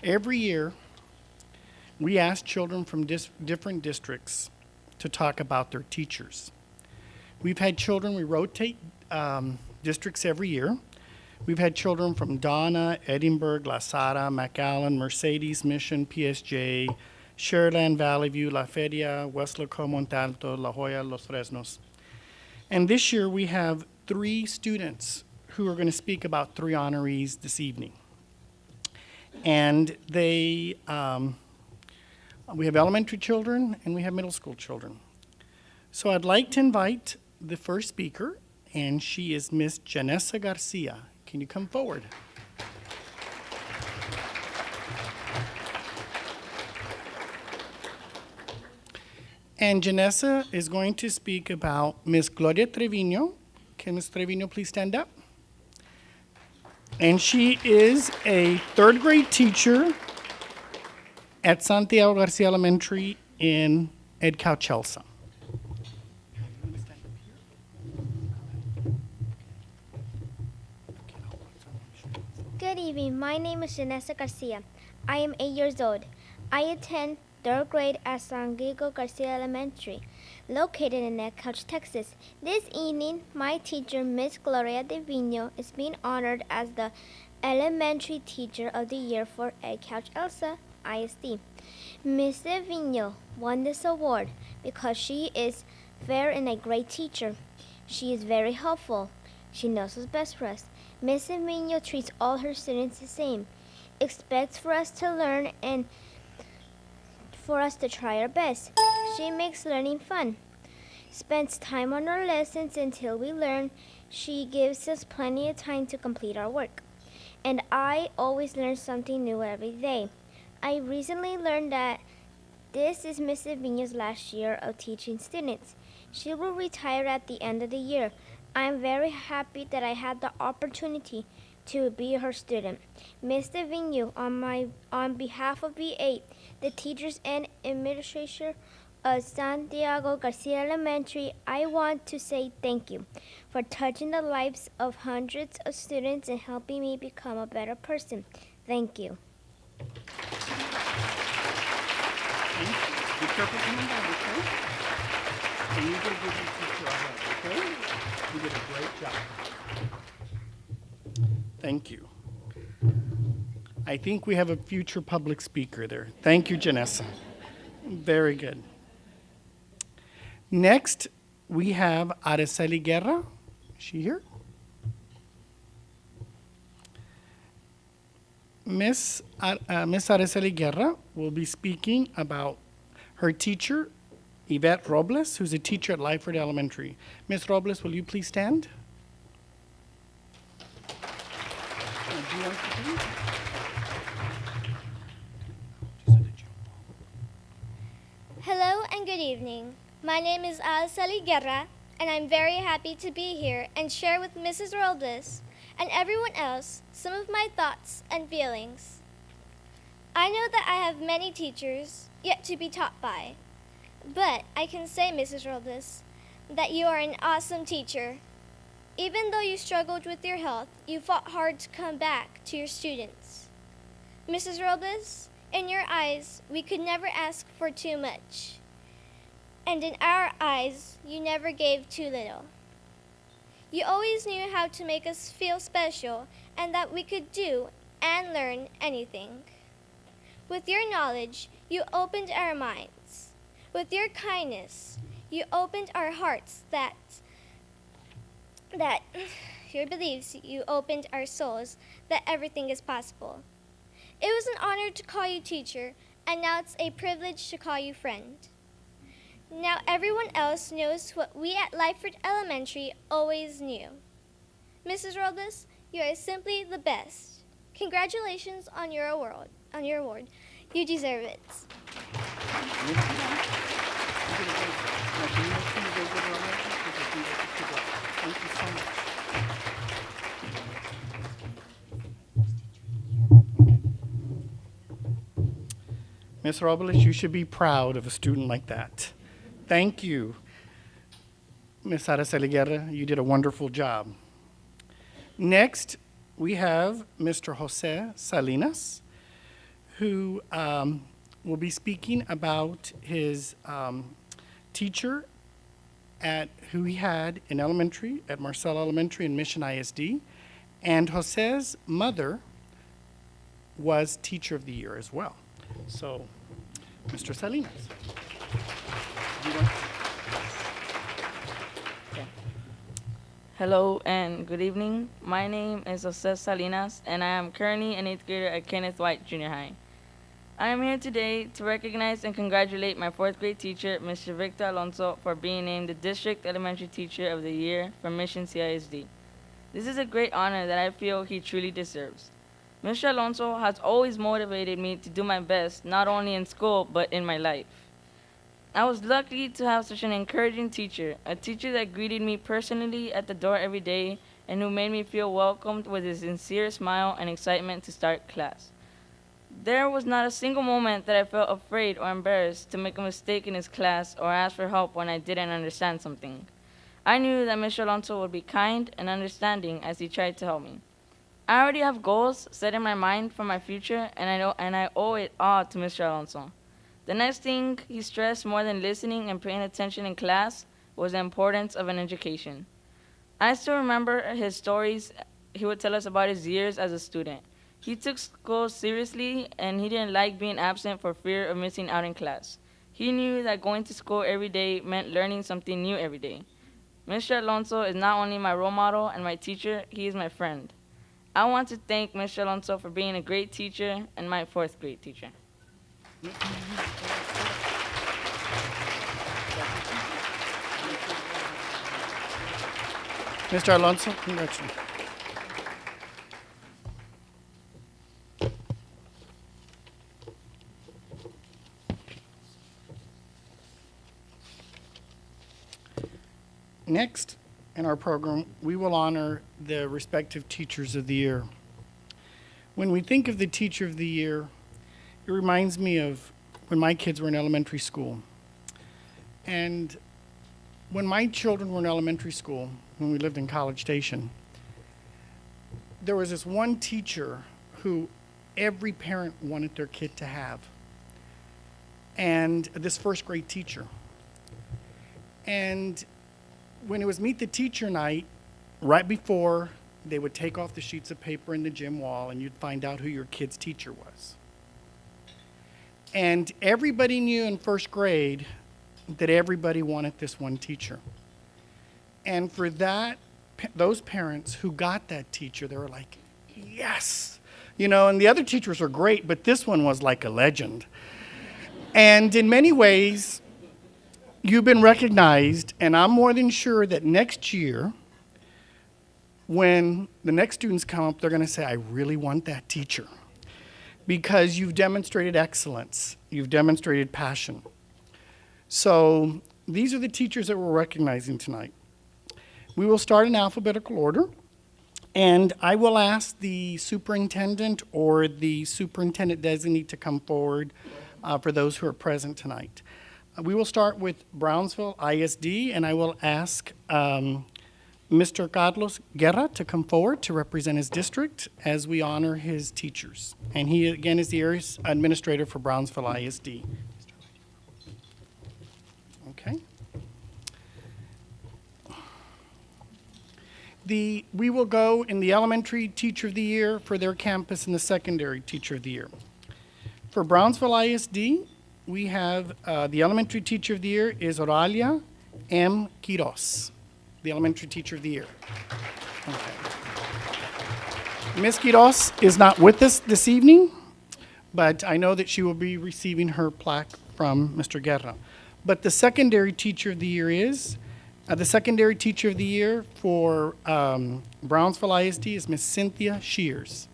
Every year, we ask children from different districts to talk about their teachers. We've had children, we rotate districts every year. We've had children from Donna, Edinburgh, La Sara, McAllen, Mercedes, Mission, PSJ, Sharyland, Valley View, La Feria, West Loco, Montalto, La Jolla, Los Fresnos. And this year we have 3 students who are going to speak about 3 honorees this evening. And we have elementary children and we have middle school children. So I'd like to invite the first speaker, and she is Miss Janessa Garcia. Can you come forward? And Janessa is going to speak about Miss Gloria Trevino. Can Miss Trevino please stand up? And she is a 3rd grade teacher at Santiago Garcia Elementary in Edcouch-Elsa. Good evening. My name is Janessa Garcia. I am 8 years old. I attend 3rd grade at San Diego Garcia Elementary, located in Edcouch, Texas. This evening, my teacher, Miss Gloria Divino, is being honored as the Elementary Teacher of the Year for Edcouch-Elsa ISD. Miss Divino won this award because she is fair and a great teacher. She is very helpful. She knows what's best for us. Miss Divino treats all her students the same, expects for us to learn and for us to try our best. She makes learning fun, spends time on our lessons until we learn. She gives us plenty of time to complete our work. And I always learn something new every day. I recently learned that this is Miss Divino's last year of teaching students. She will retire at the end of the year. I am very happy that I had the opportunity to be her student. Miss Divino, on behalf of B8, the teachers and administration of Santiago Garcia Elementary, I want to say thank you for touching the lives of hundreds of students and helping me become a better person. Thank you. Be careful coming down, okay? And you go give your teacher a hug, okay? You did a great job. Thank you. I think we have a future public speaker there. Thank you, Janessa. Very good. Next, we have Araceli Guerra. Is she here? Miss Araceli Guerra will be speaking about her teacher, Yvette Robles, who's a teacher at Lyford Elementary. Miss Robles, will you please stand? Hello and good evening. My name is Araceli Guerra, and I'm very happy to be here and share with Mrs. Robles and everyone else some of my thoughts and feelings. I know that I have many teachers yet to be taught by, but I can say, Mrs. Robles, that you are an awesome teacher. Even though you struggled with your health, you fought hard to come back to your students. Mrs. Robles, in your eyes, we could never ask for too much. And in our eyes, you never gave too little. You always knew how to make us feel special and that we could do and learn anything. With your knowledge, you opened our minds. With your kindness, you opened our hearts that your beliefs, you opened our souls that everything is possible. It was an honor to call you teacher, and now it's a privilege to call you friend. Now everyone else knows what we at Lyford Elementary always knew. Mrs. Robles, you are simply the best. Congratulations on your award. You deserve it. Thank you so much. Ms. Robles, you should be proud of a student like that. Thank you. Ms. Araceli Guerra, you did a wonderful job. Next, we have Mr. Jose Salinas, who will be speaking about his teacher who he had in elementary at Marcel Elementary and Mission ISD. And Jose's mother was Teacher of the Year as well. So, Mr. Salinas. Hello and good evening. My name is Jose Salinas, and I am currently an 8th grader at Kenneth White Junior High. I am here today to recognize and congratulate my 4th grade teacher, Mr. Victor Alonso, for being named the District Elementary Teacher of the Year for Mission CISD. This is a great honor that I feel he truly deserves. Mr. Alonso has always motivated me to do my best, not only in school, but in my life. I was lucky to have such an encouraging teacher, a teacher that greeted me personally at the door every day and who made me feel welcomed with his sincere smile and excitement to start class. There was not a single moment that I felt afraid or embarrassed to make a mistake in his class or ask for help when I didn't understand something. I knew that Mr. Alonso would be kind and understanding as he tried to help me. I already have goals set in my mind for my future, and I owe it all to Mr. Alonso. The next thing he stressed more than listening and paying attention in class was the importance of an education. I still remember his stories he would tell us about his years as a student. He took school seriously, and he didn't like being absent for fear of missing out in class. He knew that going to school every day meant learning something new every day. Mr. Alonso is not only my role model and my teacher, he is my friend. I want to thank Mr. Alonso for being a great teacher and my 4th grade teacher. Mr. Alonso, congratulations. Next in our program, we will honor the respective Teachers of the Year. When we think of the Teacher of the Year, it reminds me of when my kids were in elementary school. And when my children were in elementary school, when we lived in College Station, there was this one teacher who every parent wanted their kid to have. And this 1st grade teacher. And when it was Meet the Teacher night, right before, they would take off the sheets of paper in the gym wall and you'd find out who your kid's teacher was. And everybody knew in 1st grade that everybody wanted this one teacher. And for that, those parents who got that teacher, they were like, yes. You know, and the other teachers were great, but this one was like a legend. And in many ways, you've been recognized, and I'm more than sure that next year, when the next students come up, they're going to say, I really want that teacher. Because you've demonstrated excellence. You've demonstrated passion. So these are the teachers that we're recognizing tonight. We will start in alphabetical order, and I will ask the superintendent or the superintendent designee to come forward for those who are present tonight. We will start with Brownsville ISD, and I will ask Mr. Carlos Guerra to come forward to represent his district as we honor his teachers. And he, again, is the area administrator for Brownsville ISD. Okay. We will go in the elementary Teacher of the Year for their campus and the secondary Teacher of the Year. For Brownsville ISD, we have the elementary Teacher of the Year is Oralia M. Quiroz, the elementary Teacher of the Year. Okay. Ms. Quiroz is not with us this evening, but I know that she will be receiving her plaque from Mr. Guerra. But the secondary Teacher of the Year is, the secondary Teacher of the Year for Brownsville ISD is Ms. Cynthia Shears.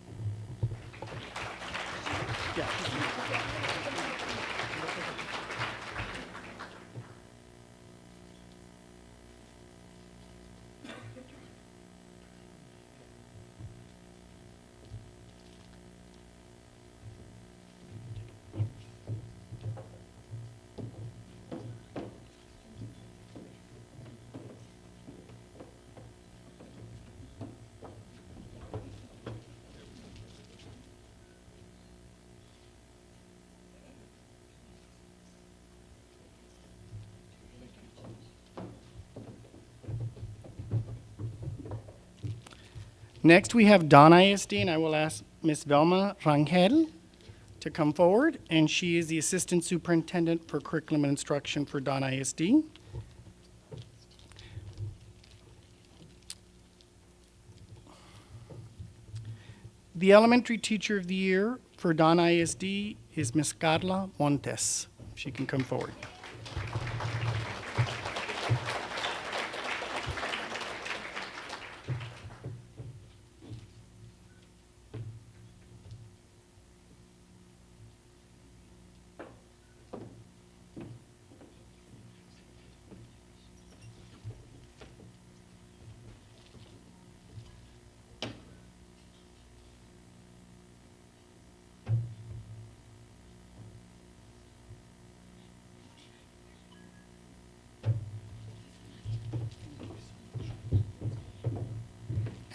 Next, we have Don ISD, and I will ask Ms. Velma Rangel to come forward, and she is the Assistant Superintendent for Curriculum and Instruction for Don ISD. The Elementary Teacher of the Year for Don ISD is Ms. Carla Montes. If she can come forward.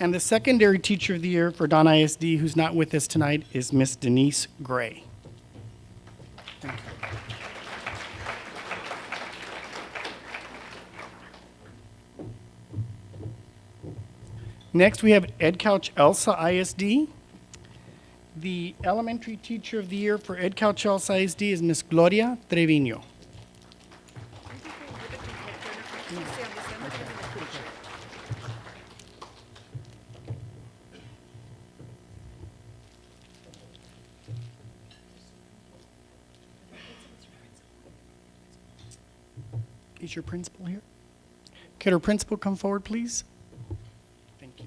And the Secondary Teacher of the Year for Don ISD, who's not with us tonight, is Miss Denise Gray. Thank you. Next, we have Edcouch-Elsa ISD. The Elementary Teacher of the Year for Edcouch-Elsa ISD is Miss Gloria Trevino. Is your principal here? Could our principal come forward, please? Thank you.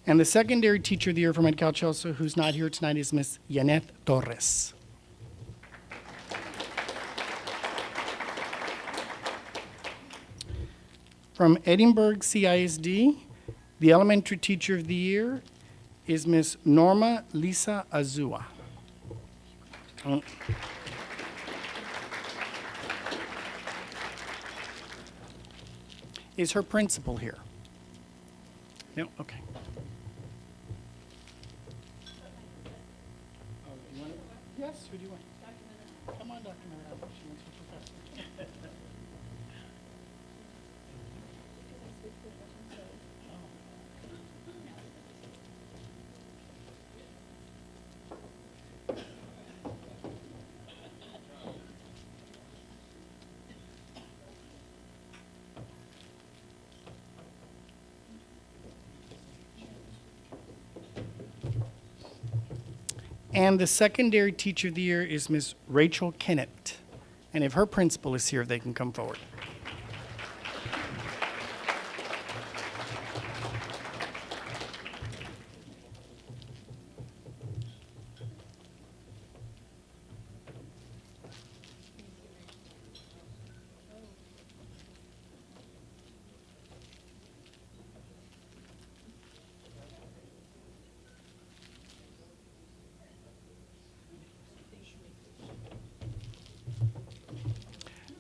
And the Secondary Teacher of the Year from Edcouch-Elsa, who's not here tonight, is Miss Yaneth Torres. From Edinburgh CISD, the Elementary Teacher of the Year is Miss Norma Lisa Azua. Is her principal here? No, okay. Yes, who do you want? Come on, Dr. Merritt. She wants her professor. And the Secondary Teacher of the Year is Miss Rachel Kennett. And if her principal is here, they can come forward.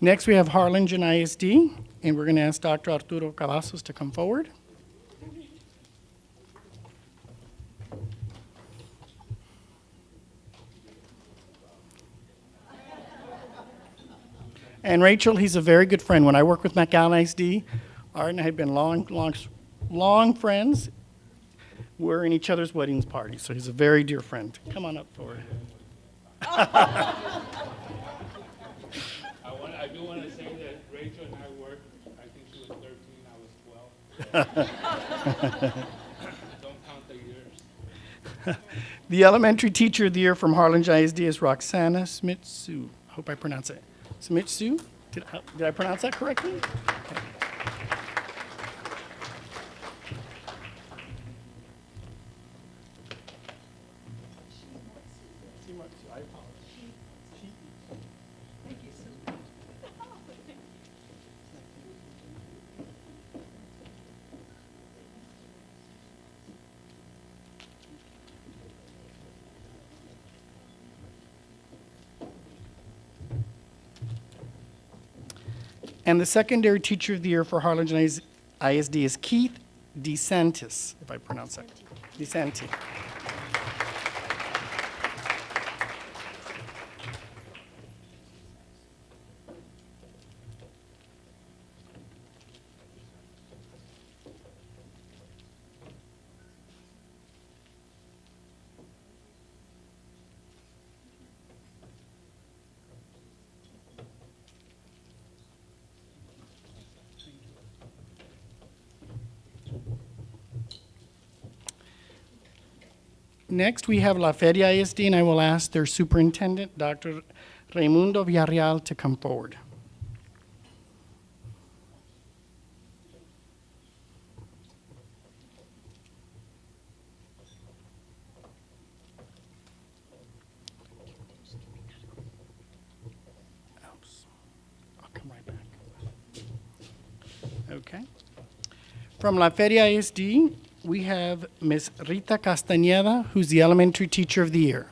Next, we have Harlingen ISD, and we're going to ask Dr. Arturo Cavazos to come forward. And Rachel, he's a very good friend. When I worked with McAllen ISD, Art and I had been long friends. We're in each other's weddings parties, so he's a very dear friend. Come on up forward. I do want to say that Rachel and I worked, I think she was 13, I was 12. Don't count the years. The Elementary Teacher of the Year from Harlingen ISD is Roxana Smitsu. I hope I pronounce it. Smitsu? Did I pronounce that correctly? Okay. And the secondary teacher of the year for Harlingen ISD is Keith DeSantis, if I pronounce that. DeSanti. Next, we have La Feria ISD, and I will ask their superintendent, Dr. Raimundo Villarreal, to come forward. Oops. I'll come right back. Okay. From La Feria ISD, we have Ms. Rita Castañeda, who's the elementary teacher of the year.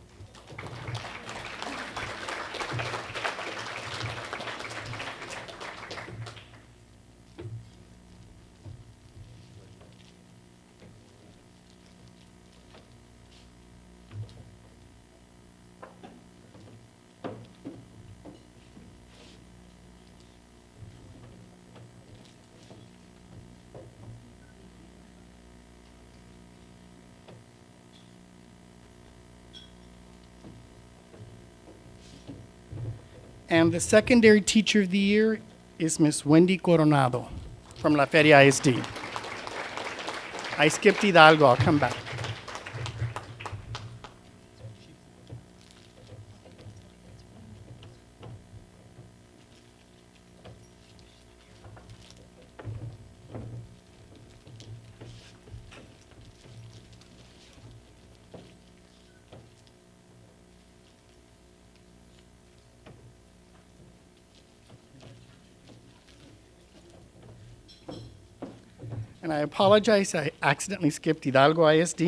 And the secondary teacher of the year is Ms. Wendy Coronado from La Feria ISD. I skipped Hidalgo, I'll come back. And I apologize, I accidentally skipped Hidalgo ISD.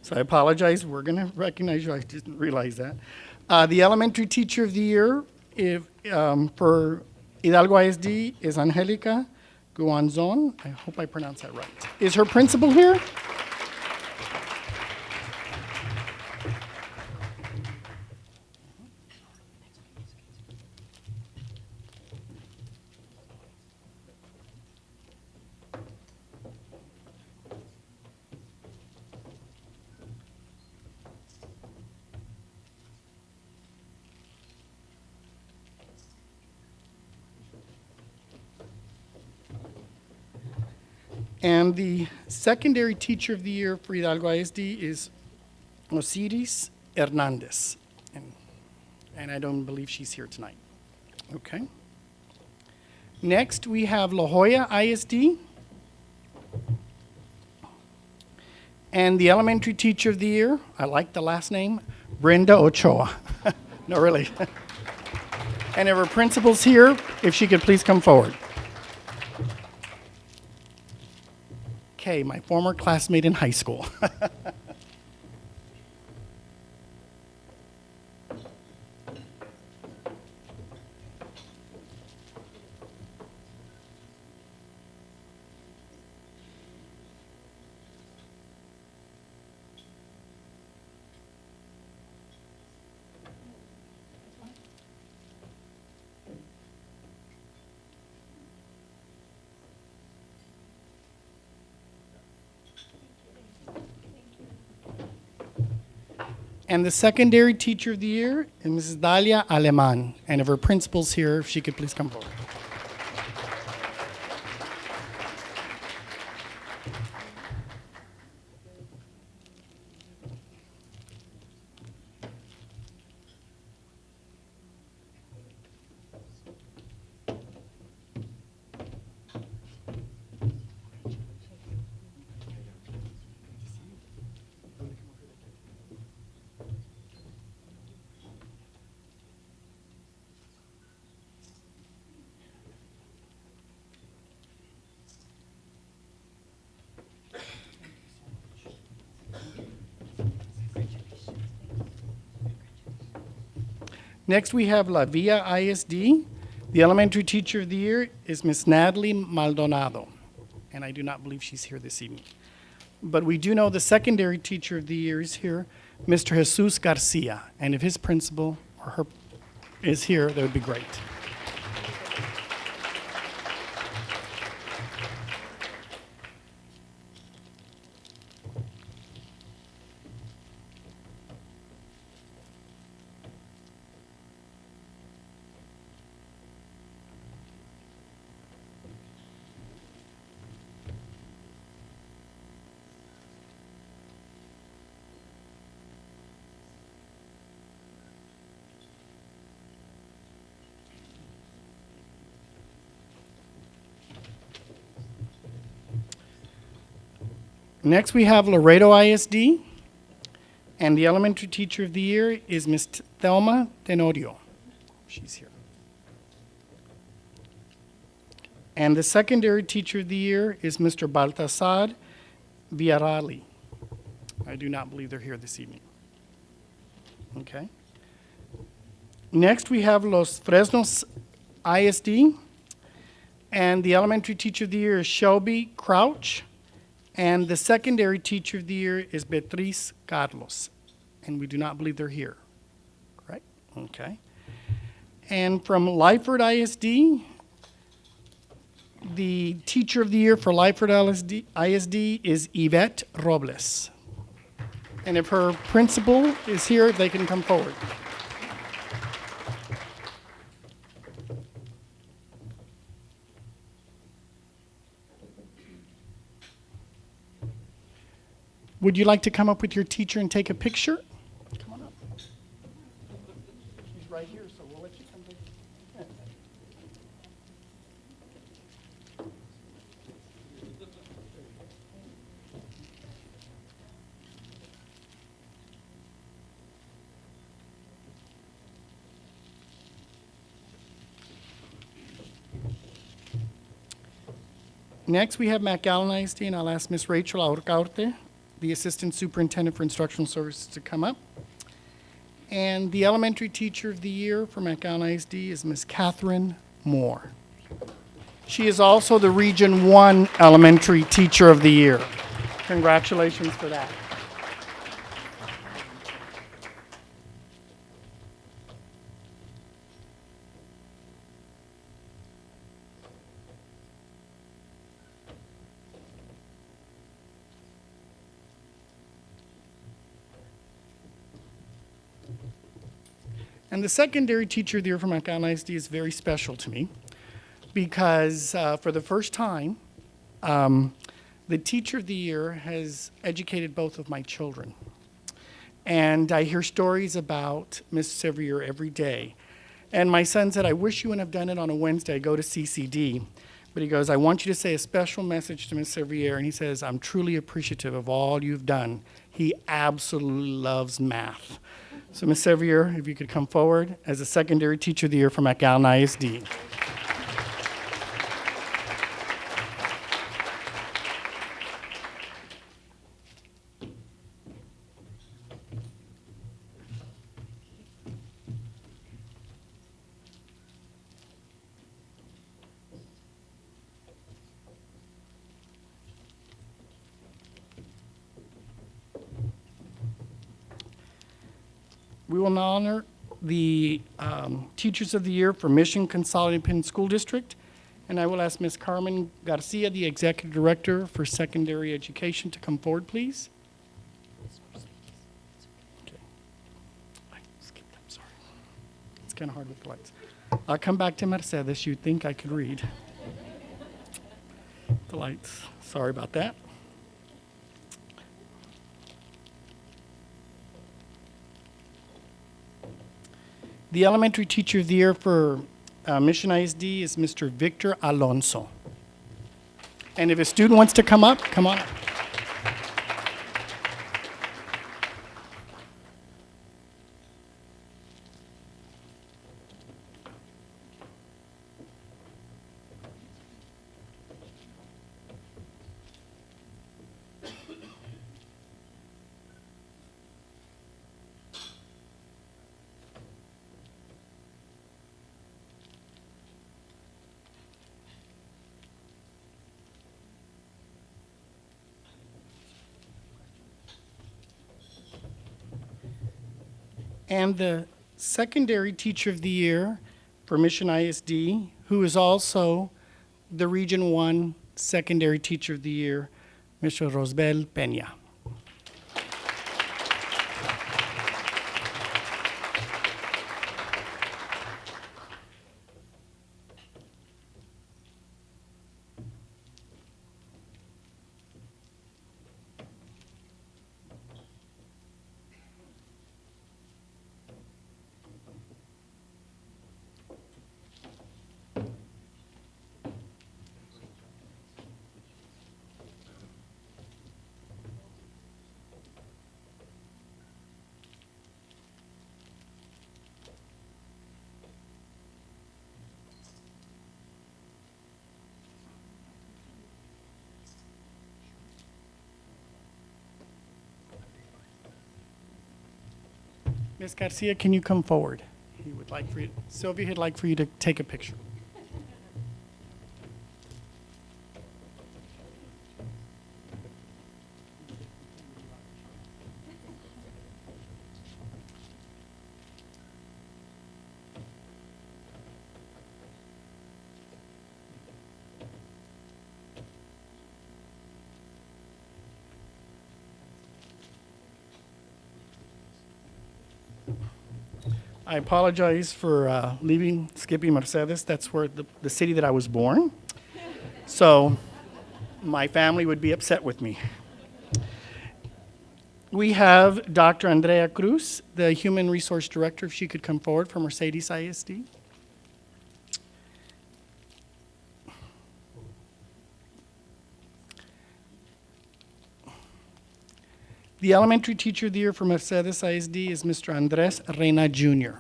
So I apologize, we're gonna recognize you, I didn't realize that. The elementary teacher of the year for Hidalgo ISD is Angelica Guanzon. I hope I pronounced that right. Is her principal here? And the secondary teacher of the year for Hidalgo ISD is Osiris Hernandez. And I don't believe she's here tonight. Okay. Next, we have La Jolla ISD. And the elementary teacher of the year, I like the last name, Brenda Ochoa. No, really. And if her principal's here, if she could please come forward. Okay, my former classmate in high school. And the secondary teacher of the year is Mrs. Dalia Aleman. And if her principal's here, if she could please come forward. Next, we have La Villa ISD. The elementary teacher of the year is Miss Natalie Maldonado, and I do not believe she's here this evening. But we do know the secondary teacher of the year is here, Mr. Jesus Garcia, and if his principal or her is here, that would be great. Next, we have Laredo ISD, and the elementary teacher of the year is Miss Thelma Tenorio. She's here. And the secondary teacher of the year is Mr. Baltasar Villarali. I do not believe they're here this evening. Okay. Next, we have Los Fresnos ISD, and the elementary teacher of the year is Shelby Crouch. And the secondary teacher of the year is Beatriz Carlos, and we do not believe they're here, correct? Okay. And from Lyford ISD, the teacher of the year for Lyford ISD is Yvette Robles. And if her principal is here, they can come forward. Would you like to come up with your teacher and take a picture? Come on up. She's right here, so we'll let you come take a picture. Next, we have McAllen ISD, and I'll ask Miss Rachel Aurcaute, the Assistant Superintendent for Instructional Services, to come up. And the elementary teacher of the year for McAllen ISD is Miss Catherine Moore. She is also the Region 1 elementary teacher of the year. Congratulations for that. And the secondary teacher of the year for McAllen ISD is very special to me because for the first time, the teacher of the year has educated both of my children. And I hear stories about Miss Sevier every day. And my son said, I wish you wouldn't have done it on a Wednesday. I go to CCD. But he goes, I want you to say a special message to Miss Sevier. And he says, I'm truly appreciative of all you've done. He absolutely loves math. So Ms. Sevier, if you could come forward as a secondary teacher of the year for McAllen ISD. We will now honor the Teachers of the Year for Mission Consolidated Independent School District, and I will ask Ms. Carmen Garcia, the Executive Director for Secondary Education, to come forward, please. Okay. I skipped, I'm sorry. It's kind of hard with the lights. I'll come back to Mercedes. You'd think I could read. The lights. Sorry about that. The elementary teacher of the year for Mission ISD is Mr. Victor Alonso. And if a student wants to come up, come on up. And the Secondary Teacher of the Year for Mission ISD, who is also the Region 1 Secondary Teacher of the Year, Mr. Rosbel Peña. Ms. Garcia, can you come forward? He would like for you, Sylvia would like for you to take a picture. I apologize for skipping Mercedes. That's where the city that I was born. So my family would be upset with me. We have Dr. Andrea Cruz, the Human Resource Director, if she could come forward from Mercedes ISD. The Elementary Teacher of the Year for Mercedes ISD is Mr. Andres Reina Jr.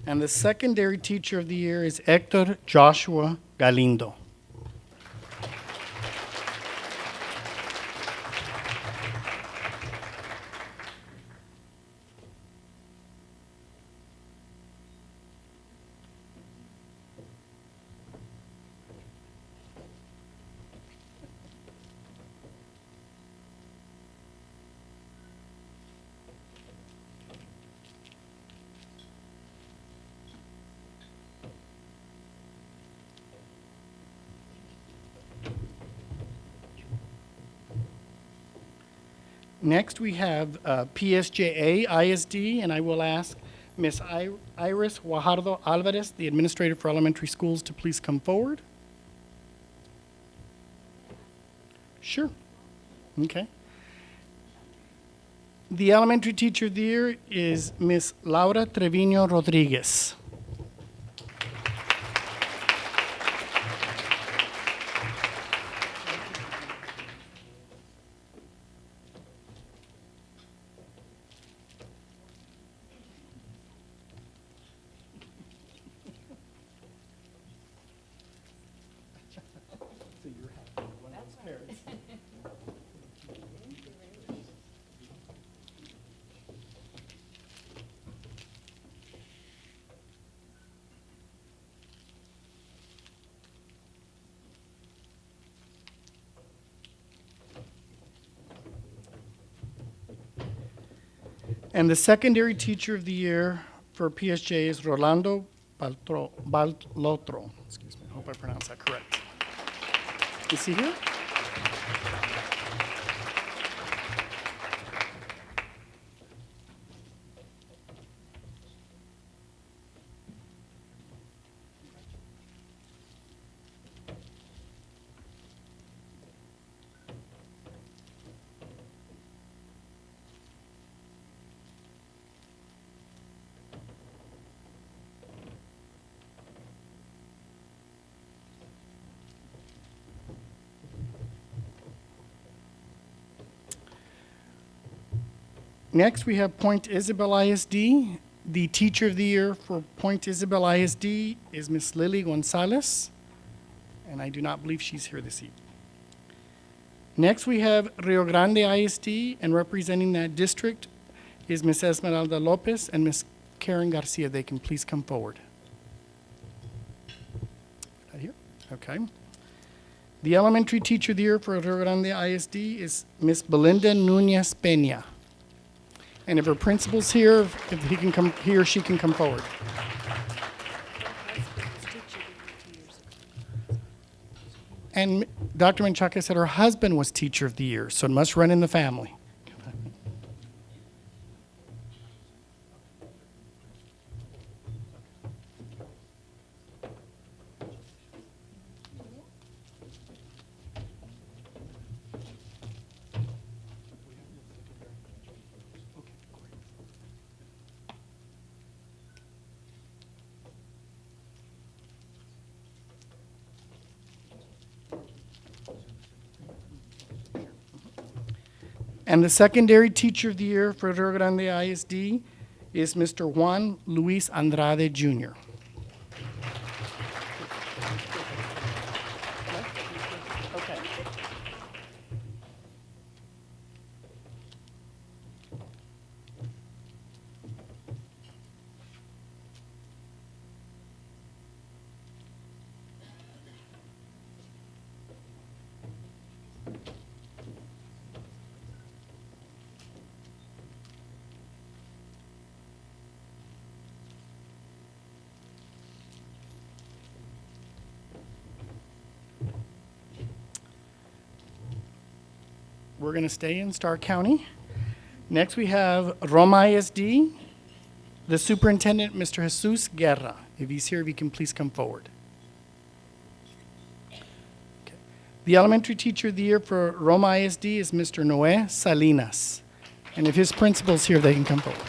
And the Secondary Teacher of the Year is Hector Joshua Galindo. Next, we have PSJA ISD, and I will ask Ms. Iris Guajardo Alvarez, the Administrator for Elementary Schools, to please come forward. Sure. Okay. The Elementary Teacher of the Year is Ms. Laura Trevino Rodriguez. And the Secondary Teacher of the Year for PSJ is Rolando Balotro. Excuse me, I hope I pronounced that correct. Is he here? Next, we have Point Isabel ISD. The Teacher of the Year for Point Isabel ISD is Miss Lily Gonzalez, and I do not believe she's here this evening. Next, we have Rio Grande ISD, and representing that district is Miss Esmeralda Lopez and Miss Karen Garcia. They can please come forward. Right here? Okay. The Elementary Teacher of the Year for Rio Grande ISD is Miss Belinda Nunez Peña. And if her principal's here, if he or she can come forward. And Dr. Menchaca said her husband was Teacher of the Year, so it must run in the family. And the Secondary Teacher of the Year for Rio Grande ISD is Mr. Juan Luis Andrade, Jr. Okay. We're going to stay in Starr County. Next, we have Roma ISD, the superintendent, Mr. Jesus Guerra. If he's here, if he can please come forward. Okay. The elementary teacher of the year for Roma ISD is Mr. Noé Salinas. And if his principal's here, they can come forward.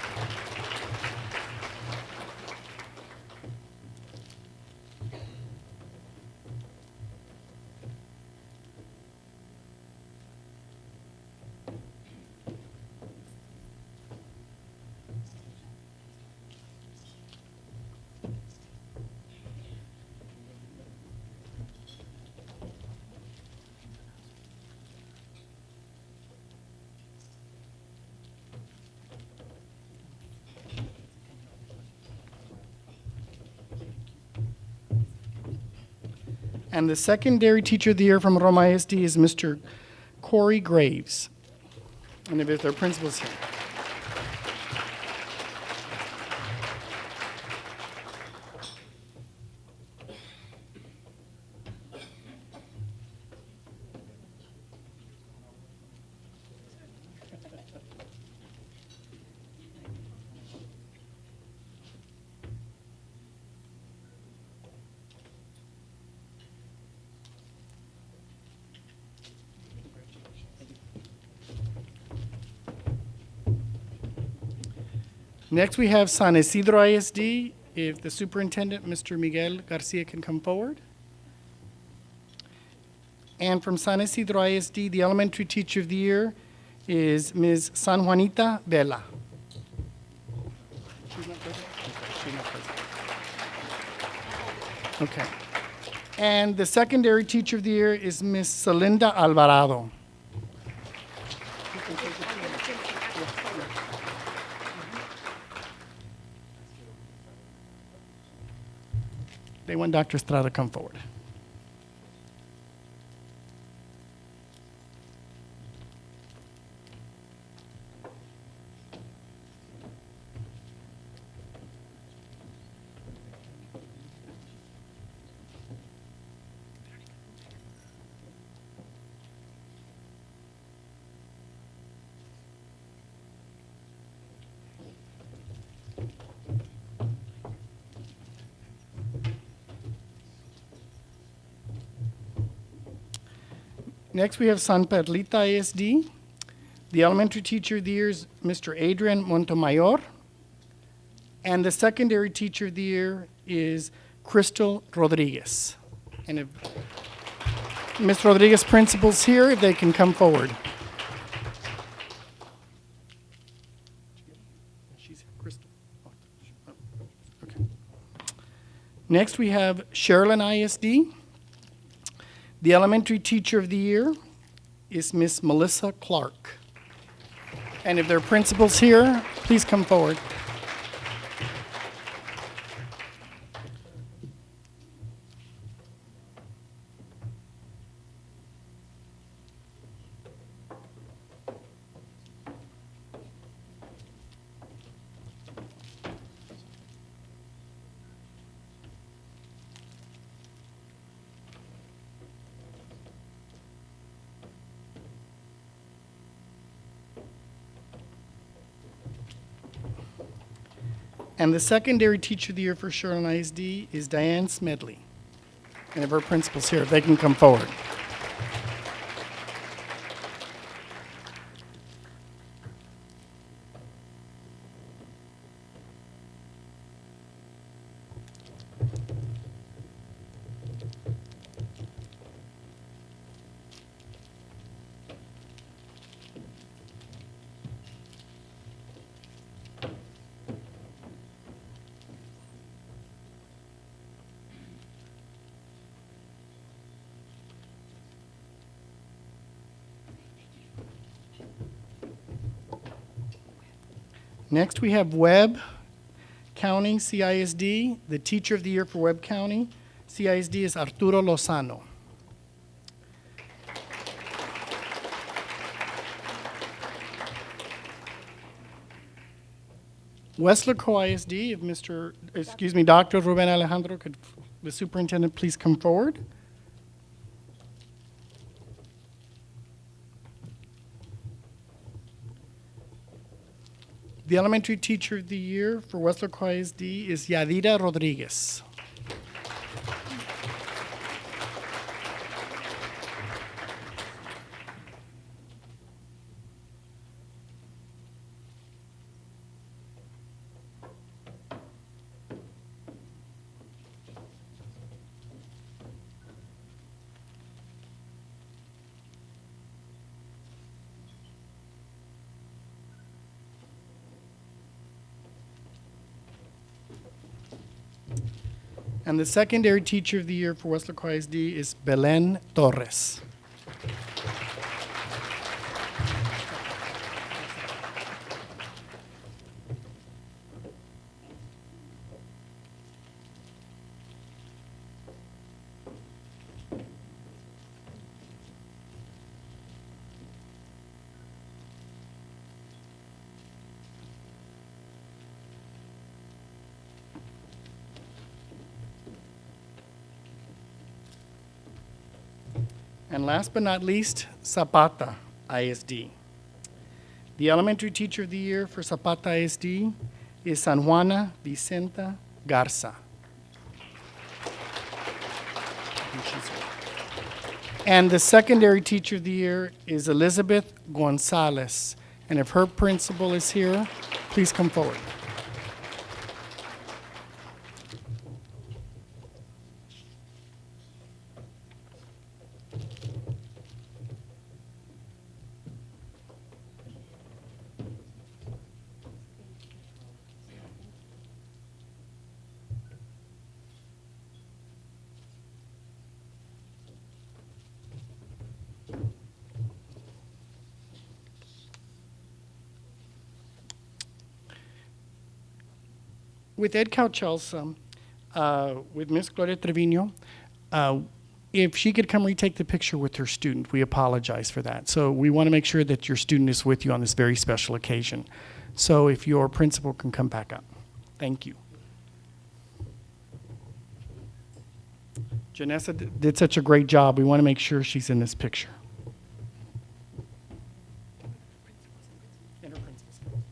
And the secondary teacher of the year from Roma ISD is Mr. Corey Graves. And if their principal's here. Next, we have San Isidro ISD. If the superintendent, Mr. Miguel Garcia, can come forward. And from San Isidro ISD, the elementary teacher of the year is Ms. San Juanita Vela. She's not present? Okay, she's not present. Okay. And the secondary teacher of the year is Ms. Celinda Alvarado. They want Dr. Estrada to come forward. Next, we have San Perlita ISD. The elementary teacher of the year is Mr. Adrian Montemayor. And the secondary teacher of the year is Crystal Rodriguez. And if Ms. Rodriguez principal's here, if they can come forward. Next, we have Sherilyn ISD. The elementary teacher of the year is Miss Melissa Clark. And if there are principals here, please come forward. And the secondary teacher of the year for Sherilyn ISD is Diane Smedley. And if our principals here, if they can come forward. Next, we have Webb County CISD. The teacher of the year for Webb County CISD is Arturo Lozano. Weslaco ISD, if Dr. Ruben Alejandro, could the superintendent please come forward? The elementary teacher of the year for Weslaco ISD is Yadira Rodriguez. And the secondary teacher of the year for Weslaco ISD is Belen Torres. And last but not least, Zapata ISD. The elementary teacher of the year for Zapata ISD is San Juana Vicenta Garza. And the secondary teacher of the year is Elizabeth Gonzalez. And if her principal is here, please come forward. With Edcouch-Elsa, with Miss Gloria Trevino, if she could come retake the picture with her student, we apologize for that. So we want to make sure that your student is with you on this very special occasion. So if your principal can come back up. Thank you. Janessa did such a great job. We want to make sure she's in this picture. And her principal's coming.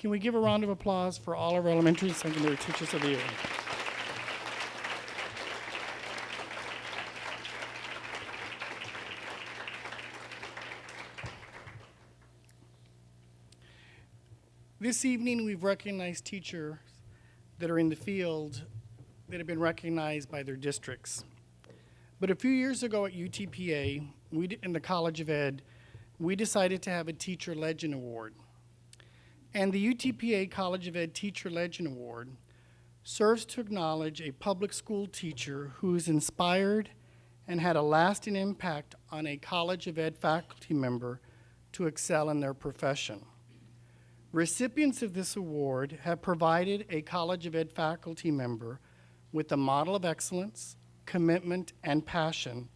Can we give a round of applause for all of our elementary and secondary teachers of the year? This evening, we've recognized teachers that are in the field that have been recognized by their districts. But a few years ago at UTPA, in the College of Ed, we decided to have a Teacher Legend Award. And the UTPA College of Ed Teacher Legend Award serves to acknowledge a public school teacher who is inspired and had a lasting impact on a College of Ed faculty member to excel in their profession. Recipients of this award have provided a College of Ed faculty member with a model of excellence, commitment, and passion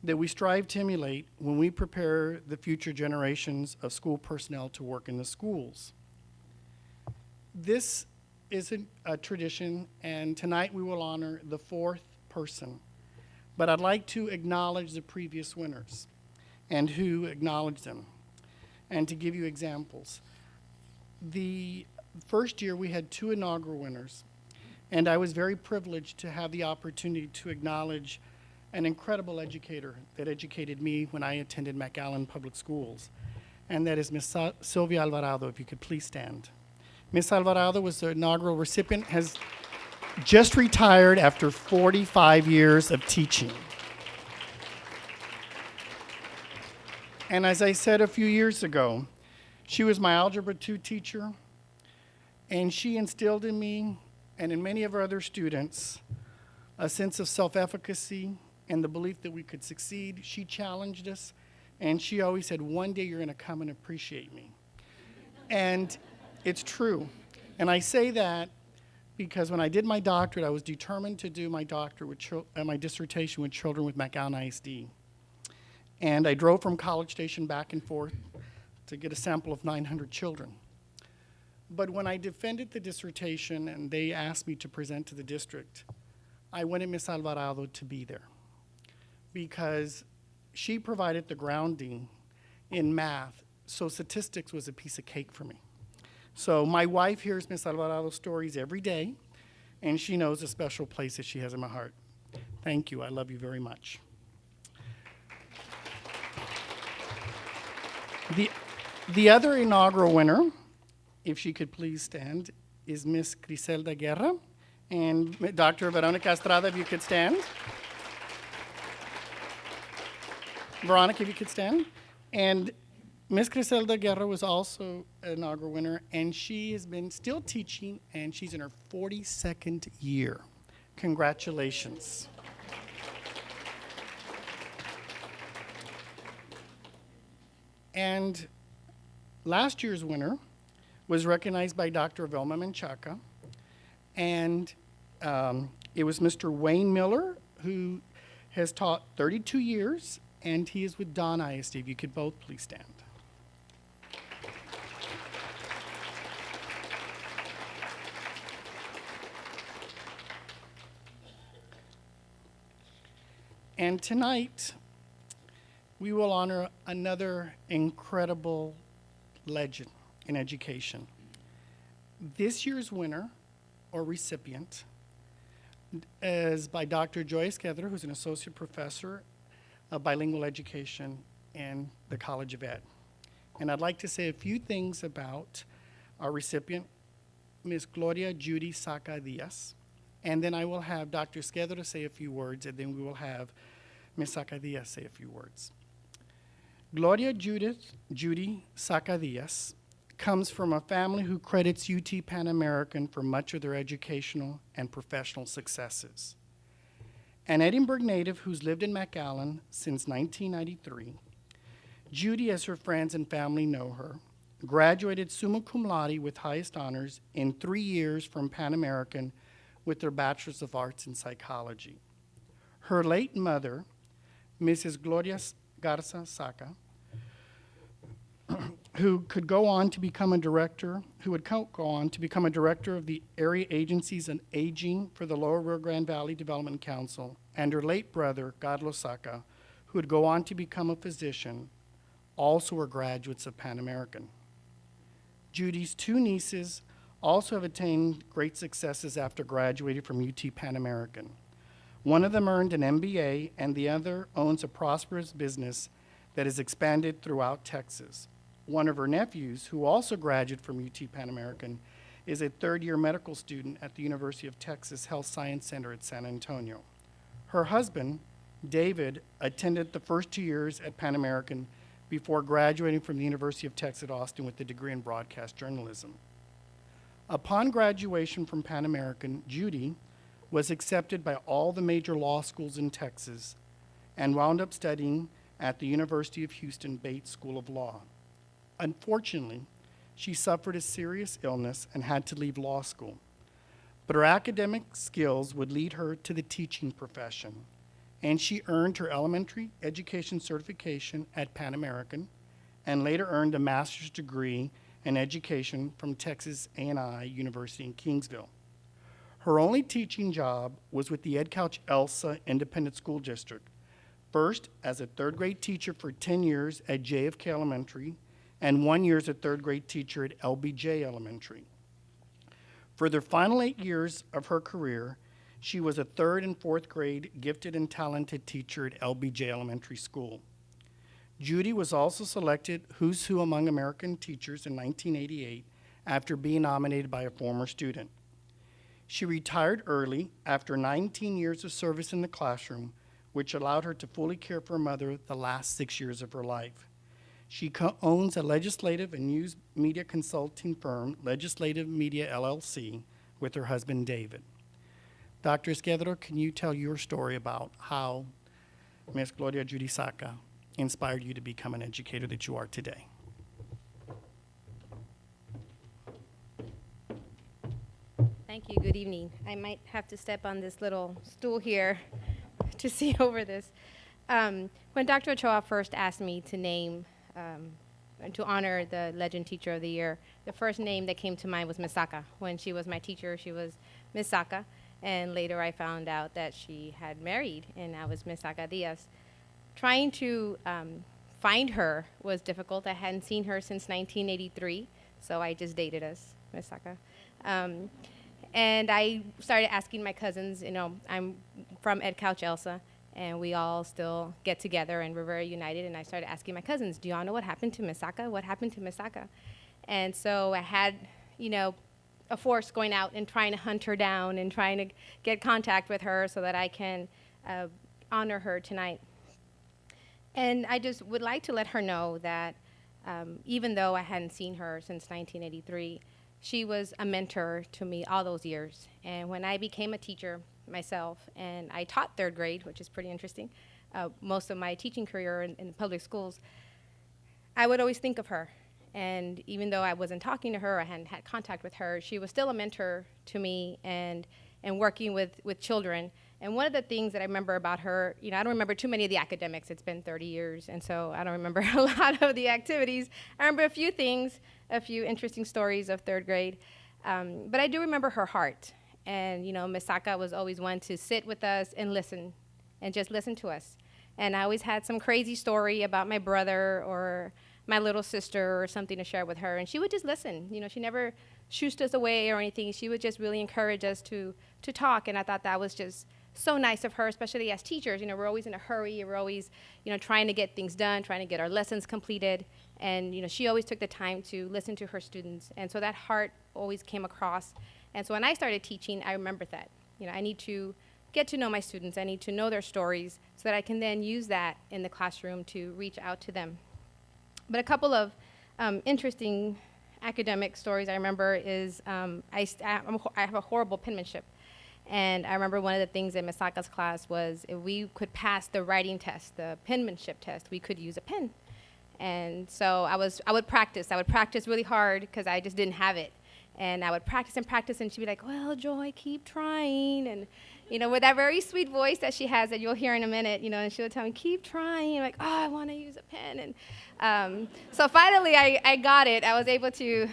that we strive to emulate when we prepare the future generations of school personnel to work in the schools. This is a tradition, and tonight we will honor the fourth person. But I'd like to acknowledge the previous winners and who acknowledged them, and to give you examples. The first year we had 2 inaugural winners, and I was very privileged to have the opportunity to acknowledge an incredible educator that educated me when I attended McAllen Public Schools, and that is Miss Sylvia Alvarado. If you could please stand. Miss Alvarado was the inaugural recipient, has just retired after 45 years of teaching. And as I said a few years ago, she was my Algebra 2 teacher, and she instilled in me and in many of our other students a sense of self-efficacy and the belief that we could succeed. She challenged us, and she always said, one day you're going to come and appreciate me. And it's true. And I say that because when I did my doctorate, I was determined to do my doctorate with my dissertation with children with McAllen ISD. And I drove from College Station back and forth to get a sample of 900 children. But when I defended the dissertation and they asked me to present to the district, I wanted Ms. Alvarado to be there because she provided the grounding in math, so statistics was a piece of cake for me. So my wife hears Ms. Alvarado's stories every day, and she knows the special place that she has in my heart. Thank you. I love you very much. The other inaugural winner, if she could please stand, is Miss Griselda Guerra. And Dr. Veronica Estrada, if you could stand. Veronica, if you could stand. And Miss Griselda Guerra was also an inaugural winner, and she has been still teaching, and she's in her 42nd year. Congratulations. And last year's winner was recognized by Dr. Velma Menchaca, and it was Mr. Wayne Miller, who has taught 32 years, and he is with Don ISD. If you could both please stand. And tonight, we will honor another incredible legend in education. This year's winner, or recipient, is by Dr. Joy Esquedra, who's an associate professor of bilingual education in the College of Ed. And I'd like to say a few things about our recipient, Ms. Gloria Judy Saca-Diaz. And then I will have Dr. Esquedra say a few words, and then we will have Ms. Saca-Diaz say a few words. Gloria Judy Saca-Diaz comes from a family who credits UT Pan American for much of their educational and professional successes. An Edinburgh native who's lived in McAllen since 1993, Judy, as her friends and family know her, graduated summa cum laude with highest honors in 3 years from Pan American with their Bachelor's of Arts in Psychology. Her late mother, Mrs. Gloria Garza Saca, who would go on to become a director of the Area Agencies on Aging for the Lower Rio Grande Valley Development Council, and her late brother, Carlos Saca, who would go on to become a physician, also were graduates of Pan American. Judy's two nieces also have attained great successes after graduating from UT Pan American. One of them earned an MBA, and the other owns a prosperous business that has expanded throughout Texas. One of her nephews, who also graduated from UT Pan American, is a third-year medical student at the University of Texas Health Science Center at San Antonio. Her husband, David, attended the first 2 years at Pan American before graduating from the University of Texas at Austin with a degree in broadcast journalism. Upon graduation from Pan American, Judy was accepted by all the major law schools in Texas and wound up studying at the University of Houston Bates School of Law. Unfortunately, she suffered a serious illness and had to leave law school. But her academic skills would lead her to the teaching profession, and she earned her elementary education certification at Pan American and later earned a master's degree in education from Texas A&I University in Kingsville. Her only teaching job was with the Edcouch-Elsa Independent School District, first as a third grade teacher for 10 years at JFK Elementary and 1 year as a third grade teacher at LBJ Elementary. For the final 8 years of her career, she was a third and fourth grade gifted and talented teacher at LBJ Elementary School. Judy was also selected Who's Who Among American Teachers in 1988 after being nominated by a former student. She retired early after 19 years of service in the classroom, which allowed her to fully care for her mother the last 6 years of her life. She owns a legislative and news media consulting firm, Legislative Media LLC, with her husband, David. Dr. Esquedro, can you tell your story about how Ms. Gloria Judy Saca inspired you to become an educator that you are today? Thank you. Good evening. I might have to step on this little stool here to see over this. When Dr. Ochoa first asked me to name and to honor the Legend Teacher of the Year, the first name that came to mind was Ms. Saca. When she was my teacher, she was Ms. Saca, and later I found out that she had married, and I was Ms. Saca-Diaz. Trying to find her was difficult. I hadn't seen her since 1983, so I just dated as Ms. Saca. And I started asking my cousins, you know, I'm from Edcouch-Elsa, and we all still get together, and we're very united. And I started asking my cousins, do y'all know what happened to Ms. Saca? What happened to Ms. Saca? And so I had, you know, a force going out and trying to hunt her down and trying to get contact with her so that I can honor her tonight. And I just would like to let her know that even though I hadn't seen her since 1983, she was a mentor to me all those years. And when I became a teacher myself, and I taught third grade, which is pretty interesting, most of my teaching career in public schools, I would always think of her. And even though I wasn't talking to her, I hadn't had contact with her, she was still a mentor to me and working with children. And one of the things that I remember about her, you know, I don't remember too many of the academics. It's been 30 years, and so I don't remember a lot of the activities. I remember a few things, a few interesting stories of third grade. But I do remember her heart. And, you know, Ms. Saca was always one to sit with us and listen, and just listen to us. And I always had some crazy story about my brother or my little sister or something to share with her, and she would just listen. You know, she never shooshed us away or anything. She would just really encourage us to talk, and I thought that was just so nice of her, especially as teachers. You know, we're always in a hurry. We're always, you know, trying to get things done, trying to get our lessons completed. And, you know, she always took the time to listen to her students. And so that heart always came across. And so when I started teaching, I remembered that. You know, I need to get to know my students. I need to know their stories so that I can then use that in the classroom to reach out to them. But a couple of interesting academic stories I remember is I have a horrible penmanship. And I remember one of the things in Ms. Saca's class was if we could pass the writing test, the penmanship test, we could use a pen. And so I would practice. I would practice really hard because I just didn't have it. And I would practice, and she'd be like, well, Joy, keep trying. And, you know, with that very sweet voice that she has that you'll hear in a minute, you know, and she would tell me, keep trying. I'm like, oh, I want to use a pen. And so finally I got it. I was able to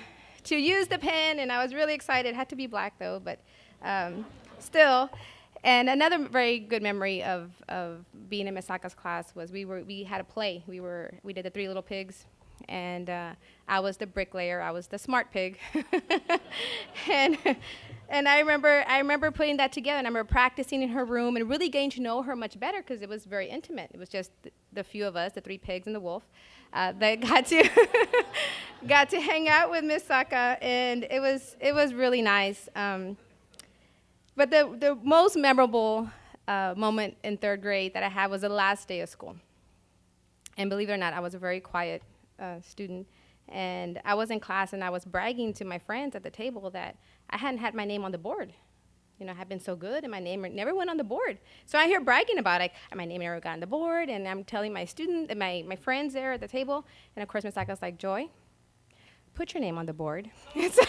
use the pen, and I was really excited. It had to be black, though, but still. And another very good memory of being in Ms. Saca's class was we had a play. We did the Three Little Pigs, And I was the bricklayer. I was the smart pig. and and I remember putting that together. And I remember practicing in her room and really getting to know her much better because it was very intimate. It was just the few of us, the three pigs and the wolf, that got to got to hang out with Miss Saca, and it was really nice. But the most memorable moment in third grade that I had was the last day of school. And believe it or not, I was a very quiet student. And I was in class, and I was bragging to my friends at the table that I hadn't had my name on the board. You know, I had been so good, and my name never went on the board. So I hear bragging about it, like, my name never got on the board, and I'm telling my student, my friends there at the table, and of course, Ms. Saca's like, Joy, put your name on the board. And so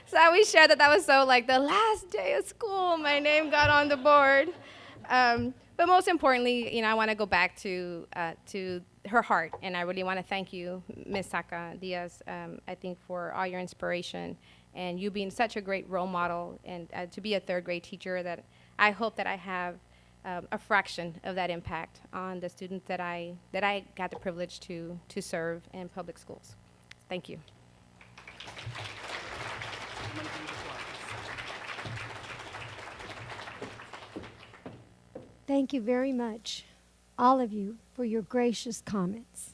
so I always shared that was so like the last day of school, my name got on the board. But most importantly, you know, I want to go back to her heart, and I really want to thank you, Ms. Saca-Diaz, I think for all your inspiration and you being such a great role model, and to be a third grade teacher, that I hope that I have a fraction of that impact on the students that I got the privilege to serve in public schools. Thank you. Thank you very much, all of you, for your gracious comments.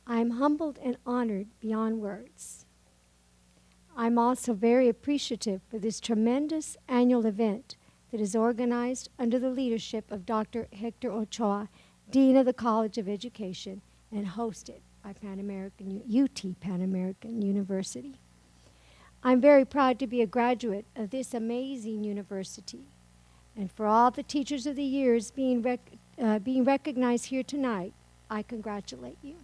I am humbled and honored beyond words. I'm also very appreciative for this tremendous annual event that is organized under the leadership of Dr. Hector Ochoa, Dean of the College of Education, and hosted by UT Pan American University. I'm very proud to be a graduate of this amazing university. And for all the Teachers of the Years being recognized here tonight, I congratulate you.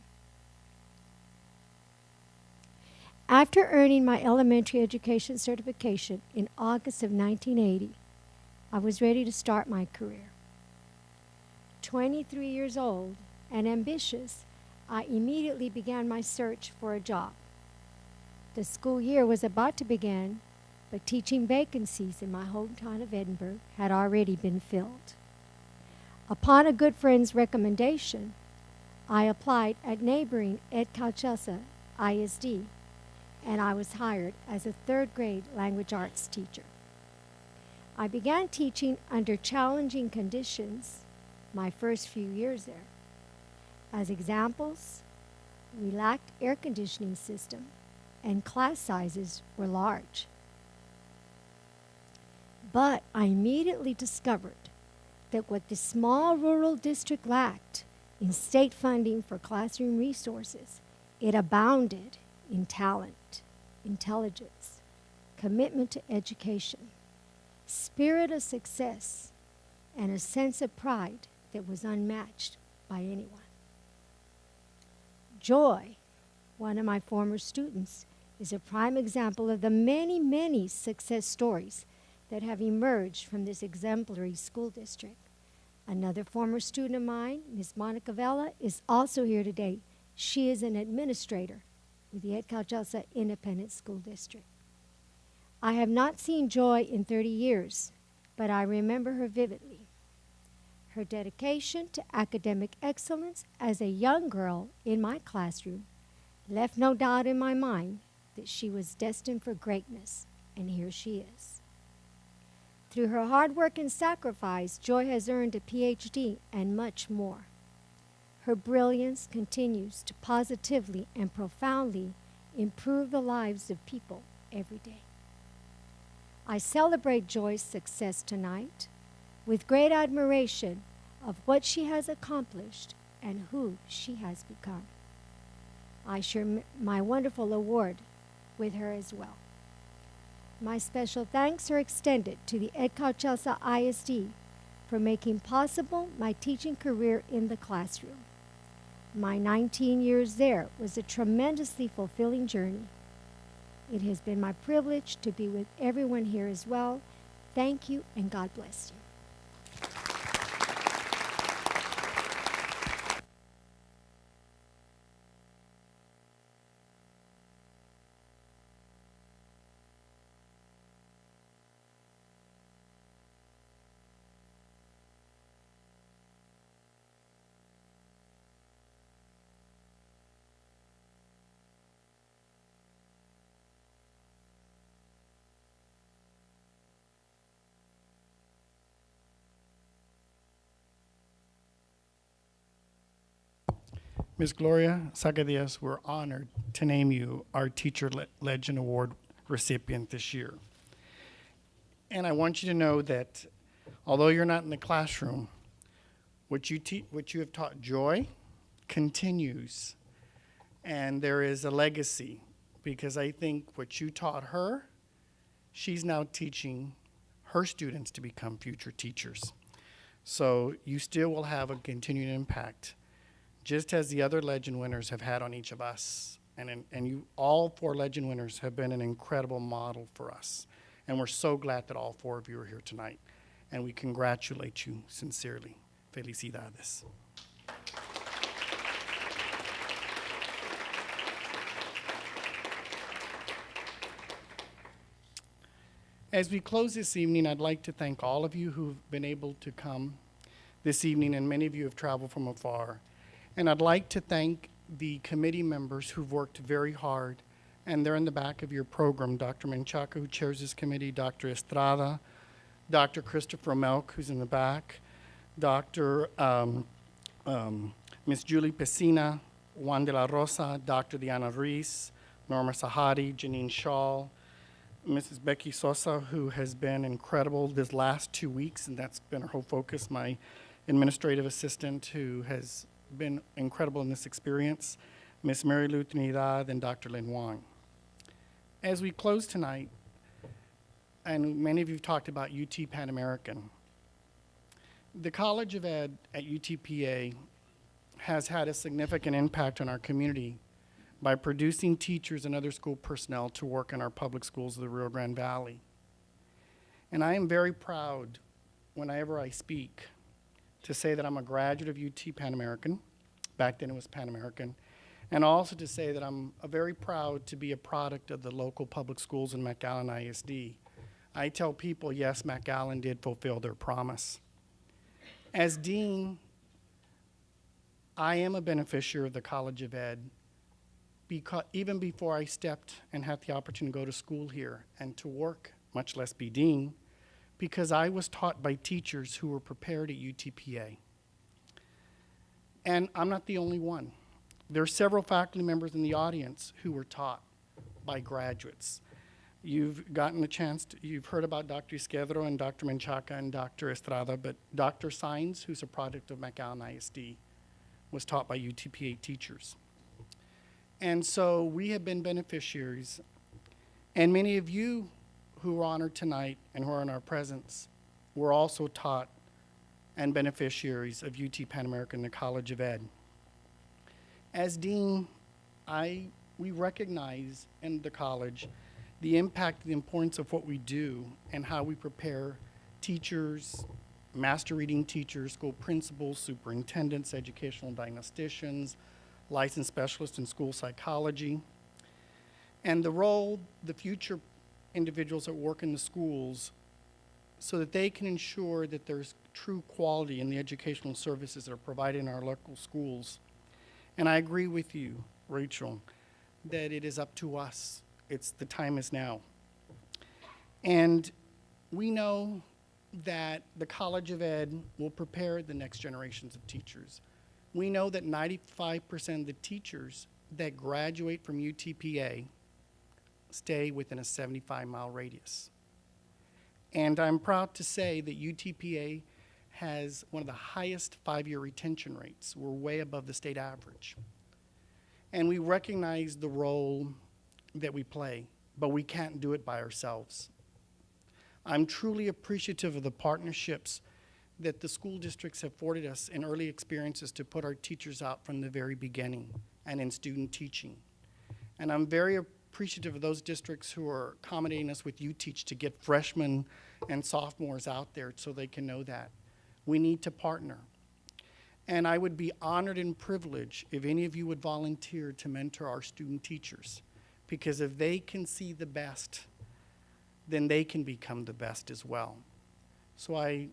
After earning my elementary education certification in August of 1980, I was ready to start my career. 23 years old and ambitious, I immediately began my search for a job. The school year was about to begin, but teaching vacancies in my hometown of Edinburgh had already been filled. Upon a good friend's recommendation, I applied at neighboring Edcouch-Elsa ISD, and I was hired as a third grade language arts teacher. I began teaching under challenging conditions my first few years there. As examples, we lacked air conditioning system, and class sizes were large. But I immediately discovered that what the small rural district lacked in state funding for classroom resources, it abounded in talent, intelligence, commitment to education, spirit of success, and a sense of pride that was unmatched by anyone. Joy, one of my former students, is a prime example of the many, many success stories that have emerged from this exemplary school district. Another former student of mine, Ms. Monica Vela, is also here today. She is an administrator with the Edcouch-Elsa Independent School District. I have not seen Joy in 30 years, but I remember her vividly. Her dedication to academic excellence as a young girl in my classroom left no doubt in my mind that she was destined for greatness, and here she is. Through her hard work and sacrifice, Joy has earned a PhD and much more. Her brilliance continues to positively and profoundly improve the lives of people every day. I celebrate Joy's success tonight with great admiration of what she has accomplished and who she has become. I share my wonderful award with her as well. My special thanks are extended to the Edcouch-Elsa ISD for making possible my teaching career in the classroom. My 19 years there was a tremendously fulfilling journey. It has been my privilege to be with everyone here as well. Thank you, and God bless you. Ms. Gloria Saca-Diaz, we're honored to name you our Teacher Legend Award recipient this year. And I want you to know that although you're not in the classroom, what you have taught Joy continues. And there is a legacy, because I think what you taught her, she's now teaching her students to become future teachers. So you still will have a continued impact, just as the other Legend winners have had on each of us. And you, all 4 Legend winners have been an incredible model for us. And we're so glad that all 4 of you are here tonight. And we congratulate you sincerely. Felicidades. As we close this evening, I'd like to thank all of you who've been able to come this evening, and many of you have traveled from afar. And I'd like to thank the committee members who've worked very hard, and they're in the back of your program. Dr. Menchaca, who chairs this committee, Dr. Estrada, Dr. Christopher Melk, who's in the back, Dr. Ms. Julie Pesina, Juan de la Rosa, Dr. Diana Reese, Norma Sahadi, Janine Shaw, Mrs. Becky Sosa, who has been incredible this last 2 weeks, and that's been her whole focus, my administrative assistant, who has been incredible in this experience, Ms. Mary Lou Trinidad, and Dr. Lin Wang. As we close tonight, and many of you have talked about UT Pan American, the College of Ed at UTPA has had a significant impact on our community by producing teachers and other school personnel to work in our public schools of the Rio Grande Valley. And I am very proud, whenever I speak, to say that I'm a graduate of UT Pan American. Back then it was Pan American. And also to say that I'm very proud to be a product of the local public schools in McAllen ISD. I tell people, yes, McAllen did fulfill their promise. As dean, I am a beneficiary of the College of Ed, because even before I stepped and had the opportunity to go to school here and to work, much less be dean, because I was taught by teachers who were prepared at UTPA. And I'm not the only one. There are several faculty members in the audience who were taught by graduates. You've gotten a chance to, you've heard about Dr. Izquierdo and Dr. Menchaca and Dr. Estrada, but Dr. Sines, who's a product of McAllen ISD, was taught by UTPA teachers. And so we have been beneficiaries, and many of you who are honored tonight and who are in our presence were also taught and beneficiaries of UT Pan American, the College of Ed. As dean, we recognize in the college the impact, the importance of what we do and how we prepare teachers, master reading teachers, school principals, superintendents, educational diagnosticians, licensed specialists in school psychology, and the role the future individuals that work in the schools so that they can ensure that there's true quality in the educational services that are provided in our local schools. And I agree with you, Rachel, that it is up to us. The time is now. And we know that the College of Ed will prepare the next generations of teachers. We know that 95% of the teachers that graduate from UTPA stay within a 75-mile radius. And I'm proud to say that UTPA has one of the highest 5-year retention rates. We're way above the state average. And we recognize the role that we play, but we can't do it by ourselves. I'm truly appreciative of the partnerships that the school districts have afforded us in early experiences to put our teachers out from the very beginning and in student teaching. And I'm very appreciative of those districts who are accommodating us with UTeach to get freshmen and sophomores out there so they can know that. We need to partner. And I would be honored and privileged if any of you would volunteer to mentor our student teachers, because if they can see the best, then they can become the best as well. So I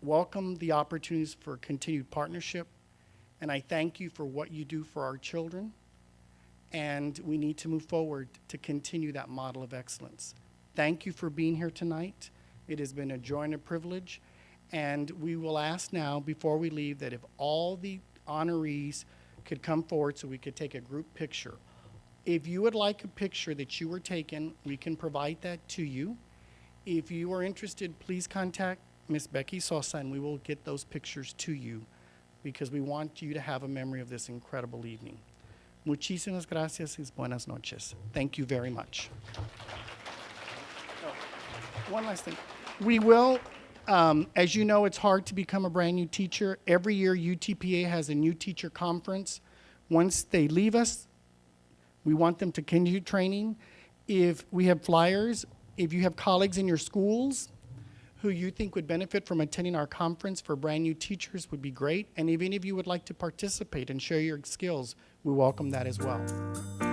welcome the opportunities for continued partnership, and I thank you for what you do for our children, and we need to move forward to continue that model of excellence. Thank you for being here tonight. It has been a joy and a privilege, and we will ask now, before we leave, that if all the honorees could come forward so we could take a group picture. If you would like a picture that you were taken, we can provide that to you. If you are interested, please contact Miss Becky Sosa and we will get those pictures to you because we want you to have a memory of this incredible evening. Muchísimas gracias y buenas noches. Thank you very much. One last thing. We will, as you know, it's hard to become a brand new teacher. Every year, UTPA has a new teacher conference. Once they leave us, we want them to continue training. If we have flyers, if you have colleagues in your schools who you think would benefit from attending our conference for brand new teachers would be great. And if any of you would like to participate and share your skills, we welcome that as well.